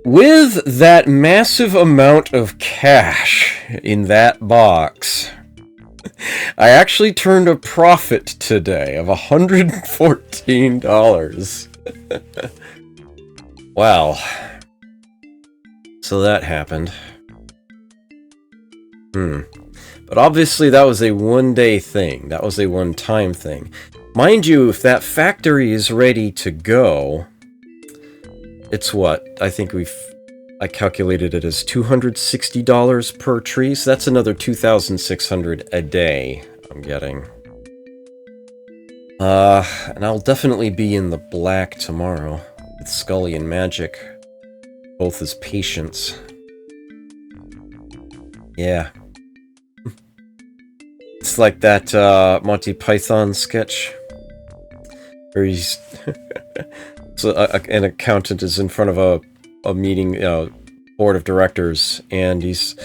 With that massive amount of cash in that box, I actually turned a profit today of $114. Wow. So that happened. But obviously that was a one-day thing. That was a one-time thing. Mind you, if that factory is ready to go, it's what? I think I calculated it as $260 per tree, so that's another $2,600 a day I'm getting. And I'll definitely be in the black tomorrow, with Scully and Magic, both as patients. Yeah. It's like that Monty Python sketch, where he's... so an accountant is in front of a meeting, board of directors, and he's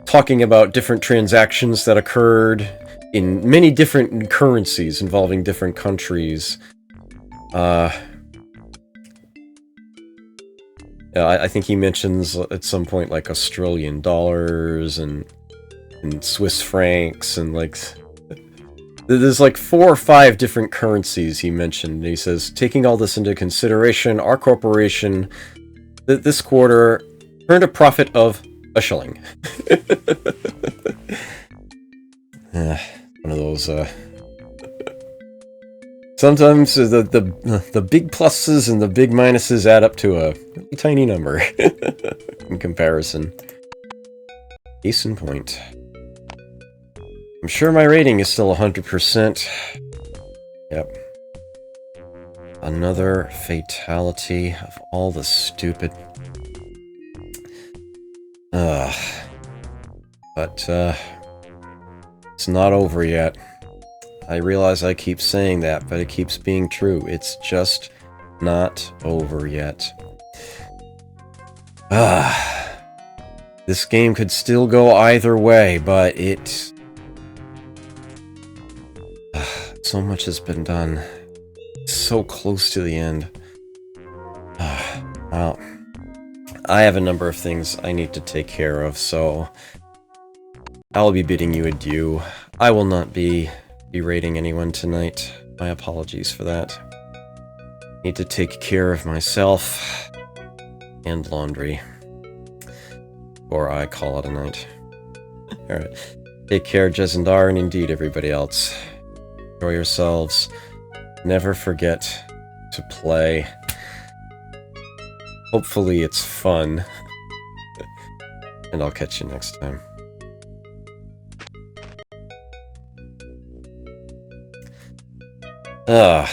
talking about different transactions that occurred in many different currencies involving different countries. I think he mentions at some point like Australian dollars and Swiss francs and like there's like 4 or 5 different currencies he mentioned. And he says, taking all this into consideration, our corporation this quarter earned a profit of a shilling. One of those. Sometimes the big pluses and the big minuses add up to a really tiny number in comparison. Case in point. I'm sure my rating is still 100%. Yep. Another fatality of all the stupid... But, it's not over yet. I realize I keep saying that, but it keeps being true. It's just not over yet. This game could still go either way, but it... so much has been done. So close to the end. Well, I have a number of things I need to take care of, so I'll be bidding you adieu. I will not be berating anyone tonight. My apologies for that. Need to take care of myself and laundry. Or I call it a night. Alright. Take care, Jezendar, and indeed everybody else. Enjoy yourselves. Never forget to play. Hopefully it's fun. And I'll catch you next time. Ugh.